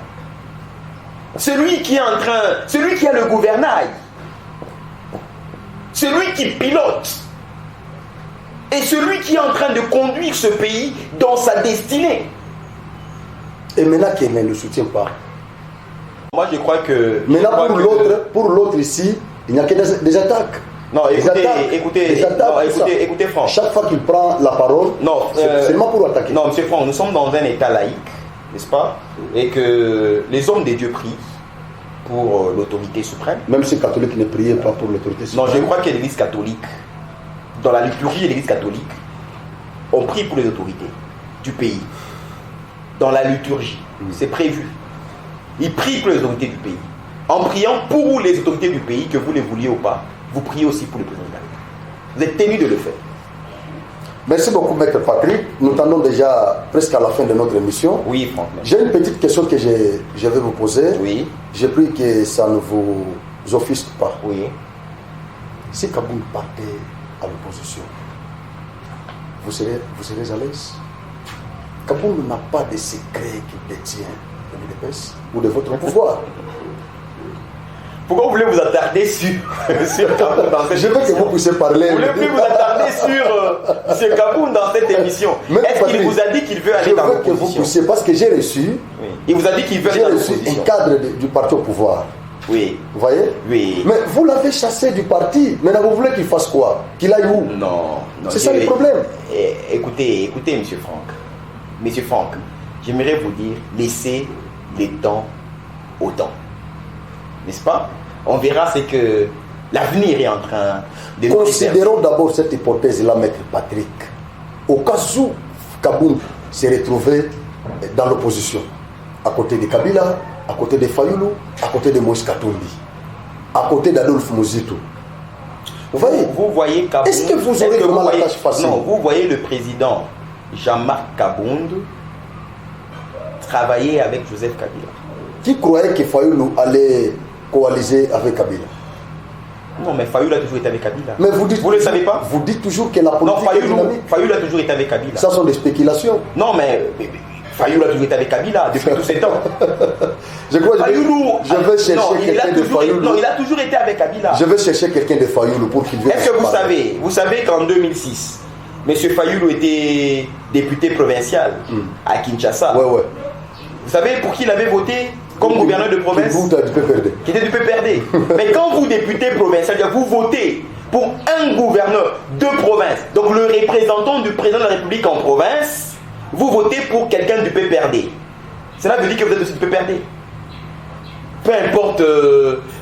Celui qui a le gouvernail. Celui qui pilote. Et celui qui est en train de conduire ce pays dans sa destinée. Et maintenant qu'il ne le soutient pas. Moi je crois que... Maintenant pour l'autre ici, il n'y a que des attaques. Non, écoutez Franck. Chaque fois qu'il prend la parole, c'est seulement pour attaquer. Non, monsieur Franck, nous sommes dans un État laïque. n'est-ce pas? Et que les hommes des dieux prient pour l'autorité suprême. Même si les catholiques ne priaient pas pour l'autorité suprême. Non, je crois que l'Église catholique, dans la liturgie de l'Église catholique, on prie pour les autorités du pays. Dans la liturgie, c'est prévu. Ils prient pour les autorités du pays. En priant pour les autorités du pays, que vous les vouliez ou pas, vous priez aussi pour les présidents de la République. Vous êtes tenu de le faire. Merci beaucoup, Maître Patrick. Nous tendons déjà presque à la fin de notre émission. Oui, Franck. J'ai une petite question que je vais vous poser. Oui. J'ai pris que ça ne vous offusque pas. Oui. Si Kaboul partait à l'opposition, vous serez à l'aise? Kaboul n'a pas de secret qu'il détient de l'UDPS ou de votre pouvoir. Pourquoi vous voulez vous attarder sur Kaboul dans cette émission? Je veux que vous puissiez parler. Vous voulez plus vous attarder sur M. Kaboul dans cette émission. Est-ce qu'il vous a dit qu'il veut aller dans l'opposition? Je veux que vous puissiez, parce que j'ai reçu. Oui. Il vous a dit qu'il veut aller dans l'opposition. J'ai reçu un cadre du parti au pouvoir. Oui. Vous voyez? Oui. Mais vous l'avez chassé du parti. Maintenant, vous voulez qu'il fasse quoi? Qu'il aille où? Non. C'est ça le problème. Écoutez, M. Franck. Monsieur Franck, j'aimerais vous dire, laissez les temps au temps. N'est-ce pas? On verra ce que l'avenir est en train de nous réserver. Considérons d'abord cette hypothèse-là, Maître Patrick. Au cas où Kaboul s'est retrouvé dans l'opposition, à côté de Kabila, à côté de Fayoulou, à côté de Moïse Katumbi, à côté d'Adolphe Mouzitou. Vous voyez Kaboul. Est-ce que vous aurez vraiment la tâche facile? Non, vous voyez le président Jean-Marc Kabound travailler avec Joseph Kabila. Qui croyait que Fayoulou allait coaliser avec Kabila? Non, mais Fayoulou a toujours été avec Kabila. Mais vous ne le savez pas? Vous dites toujours que la politique est dynamique. Fayoulou a toujours été avec Kabila. Ça sont des spéculations. Non, mais Fayoulou a toujours été avec Kabila depuis tous ces temps. Je crois Fayoulou, je vais chercher quelqu'un de Fayoulou. Non, il a toujours été avec Kabila. Je vais chercher quelqu'un de Fayoulou pour qu'il vienne. Est-ce que vous savez qu'en 2006, M. Fayoulou était député provincial à Kinshasa. Ouais. Vous savez pour qui il avait voté comme gouverneur de province? Qui était du PPRD. Mais quand vous, député provincial, vous votez pour un gouverneur de province, donc le représentant du président de la République en province, vous votez pour quelqu'un du PPRD. Cela veut dire que vous êtes aussi du PPRD. Peu importe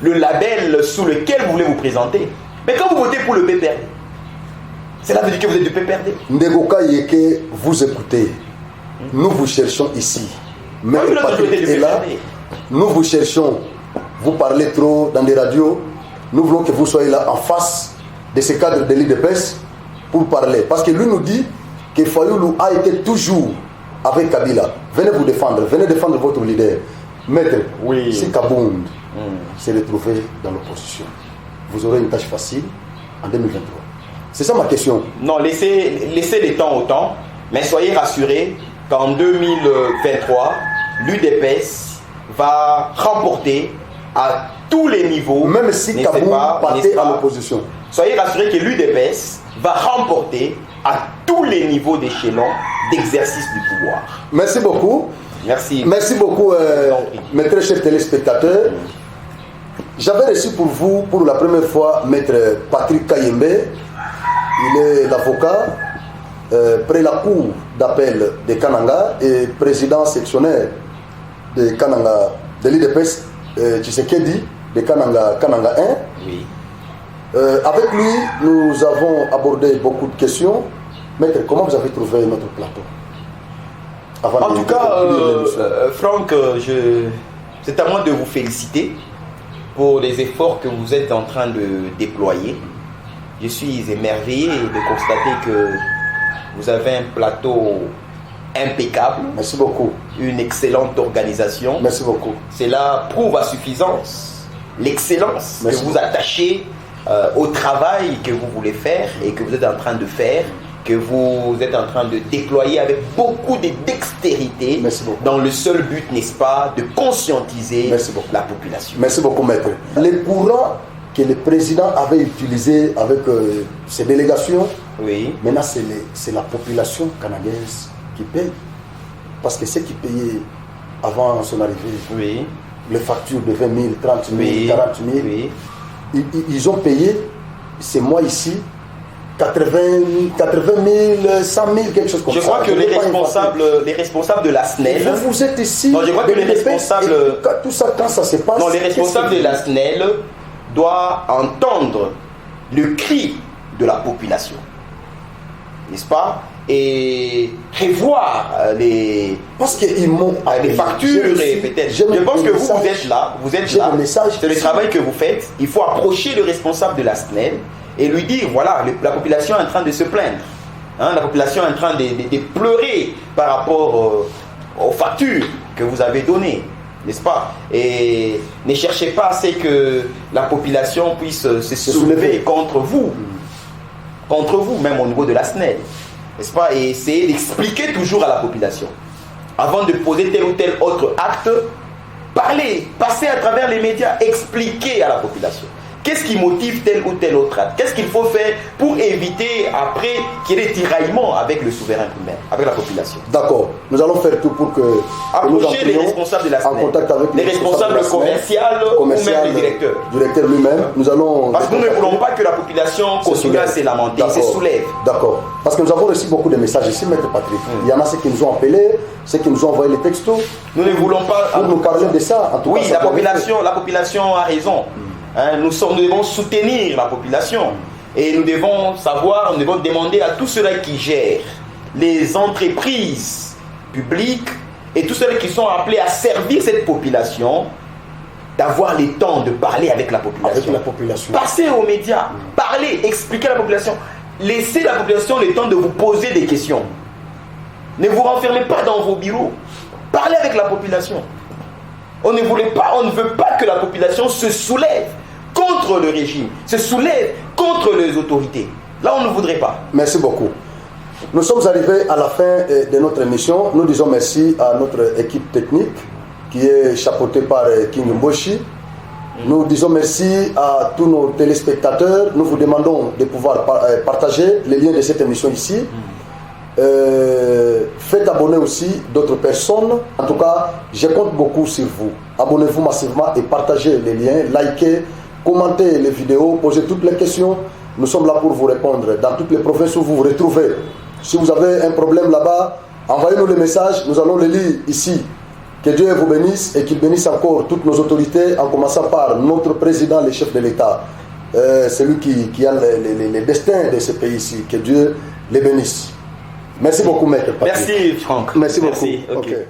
le label sous lequel vous voulez vous présenter. Mais quand vous votez pour le PPRD, cela veut dire que vous êtes du PPRD. Ndegoka Yeke, vous écoutez. Nous vous cherchons ici. Maître Patrick est là. Nous vous cherchons. Vous parlez trop dans des radios. Nous voulons que vous soyez là en face de ce cadre de l'UDPS pour parler. Parce que lui nous dit que Fayoulou a été toujours avec Kabila. Venez vous défendre. Venez défendre votre leader. Maître, si Kabound s'est retrouvé dans l'opposition, vous aurez une tâche facile en 2023. C'est ça ma question. Non, laissez les temps au temps, mais soyez rassurés qu'en 2023, l'UDPS va remporter à tous les niveaux. Même si Kabound partait à l'opposition. Soyez rassurés que l'UDPS va remporter à tous les niveaux d'échelon d'exercice du pouvoir. Merci beaucoup. Merci. Merci beaucoup, mes très chers téléspectateurs. J'avais reçu pour vous, pour la première fois, Maître Patrick Kayembe. Il est l'avocat près la cour d'appel de Kananga et président sectionnaire de Kananga, de l'IDPS Tshisekedi, de Kananga 1. Oui. Avec lui, nous avons abordé beaucoup de questions. Maître, comment vous avez trouvé notre plateau? En tout cas, Franck, c'est à moi de vous féliciter pour les efforts que vous êtes en train de déployer. Je suis émerveillé de constater que vous avez un plateau impeccable. Merci beaucoup. Une excellente organisation. Merci beaucoup. Cela prouve à suffisance l'excellence que vous attachez au travail que vous voulez faire et que vous êtes en train de faire, que vous êtes en train de déployer avec beaucoup de dextérité dans le seul but, n'est-ce pas, de conscientiser la population. Merci beaucoup, maître. Les courants que le président avait utilisés avec ses délégations, maintenant c'est la population canadienne qui paye. Parce que ceux qui payaient avant son arrivée, les factures de 20 000, 30 000, 40 000, ils ont payé. C'est moi ici 80 000, 100 000, quelque chose comme ça. Je crois que les responsables de la SNEL... Vous êtes ici... Non, je crois que les responsables... Tout ça, quand ça se passe... Non, les responsables de la SNEL doivent entendre le cri de la population. N'est-ce pas? Et revoir les... Parce qu'ils m'ont... les factures et peut-être... Je pense que vous êtes là. C'est le travail que vous faites. Il faut approcher le responsable de la SNEL et lui dire, voilà, la population est en train de se plaindre. Hein, la population est en train de pleurer par rapport aux factures que vous avez données, n'est-ce pas? Et ne cherchez pas à ce que la population puisse se soulever contre vous, même au niveau de la SNEL, n'est-ce pas? Et essayez d'expliquer toujours à la population. Avant de poser tel ou tel autre acte, parlez, passez à travers les médias, expliquez à la population. Qu'est-ce qui motive tel ou tel autre acte? Qu'est-ce qu'il faut faire pour éviter après qu'il y ait des tiraillements avec le souverain lui-même, avec la population? D'accord. Nous allons faire tout pour que approcher les responsables de la SNEL, les responsables commerciaux ou même les directeurs. Directeur lui-même. Nous allons... Parce que nous ne voulons pas que la population continue à se lamenter, se soulève. D'accord. Parce que nous avons reçu beaucoup de messages ici, Maître Patrick. Il y en a ceux qui nous ont appelés, ceux qui nous ont envoyé les textos. Nous ne voulons pas... Pour nous parler de ça. En tout oui, cas, la population a raison. Hein, nous devons soutenir la population et nous devons demander à tous ceux-là qui gèrent les entreprises publiques et tous ceux qui sont appelés à servir cette population d'avoir le temps de parler avec la population. Passez aux médias, parlez, expliquez à la population, laissez la population le temps de vous poser des questions. Ne vous renfermez pas dans vos bureaux, parlez avec la population. On ne veut pas que la population se soulève contre le régime, se soulève contre les autorités. Là, on ne voudrait pas. Merci beaucoup. Nous sommes arrivés à la fin de notre émission. Nous disons merci à notre équipe technique qui est chapeautée par King Mboshi. Nous disons merci à tous nos téléspectateurs. Nous vous demandons de pouvoir partager les liens de cette émission ici. Faites abonner aussi d'autres personnes. En tout cas, je compte beaucoup sur vous. Abonnez-vous massivement et partagez les liens, likez, commentez les vidéos, posez toutes les questions. Nous sommes là pour vous répondre dans toutes les provinces où vous vous retrouvez. Si vous avez un problème là-bas, envoyez-nous le message, nous allons le lire ici. Que Dieu vous bénisse et qu'il bénisse encore toutes nos autorités, en commençant par notre président, le chef de l'État. C'est lui qui a les destins de ce pays ici. Que Dieu les bénisse. Merci beaucoup, maître. Merci, Franck. Merci beaucoup. Okay.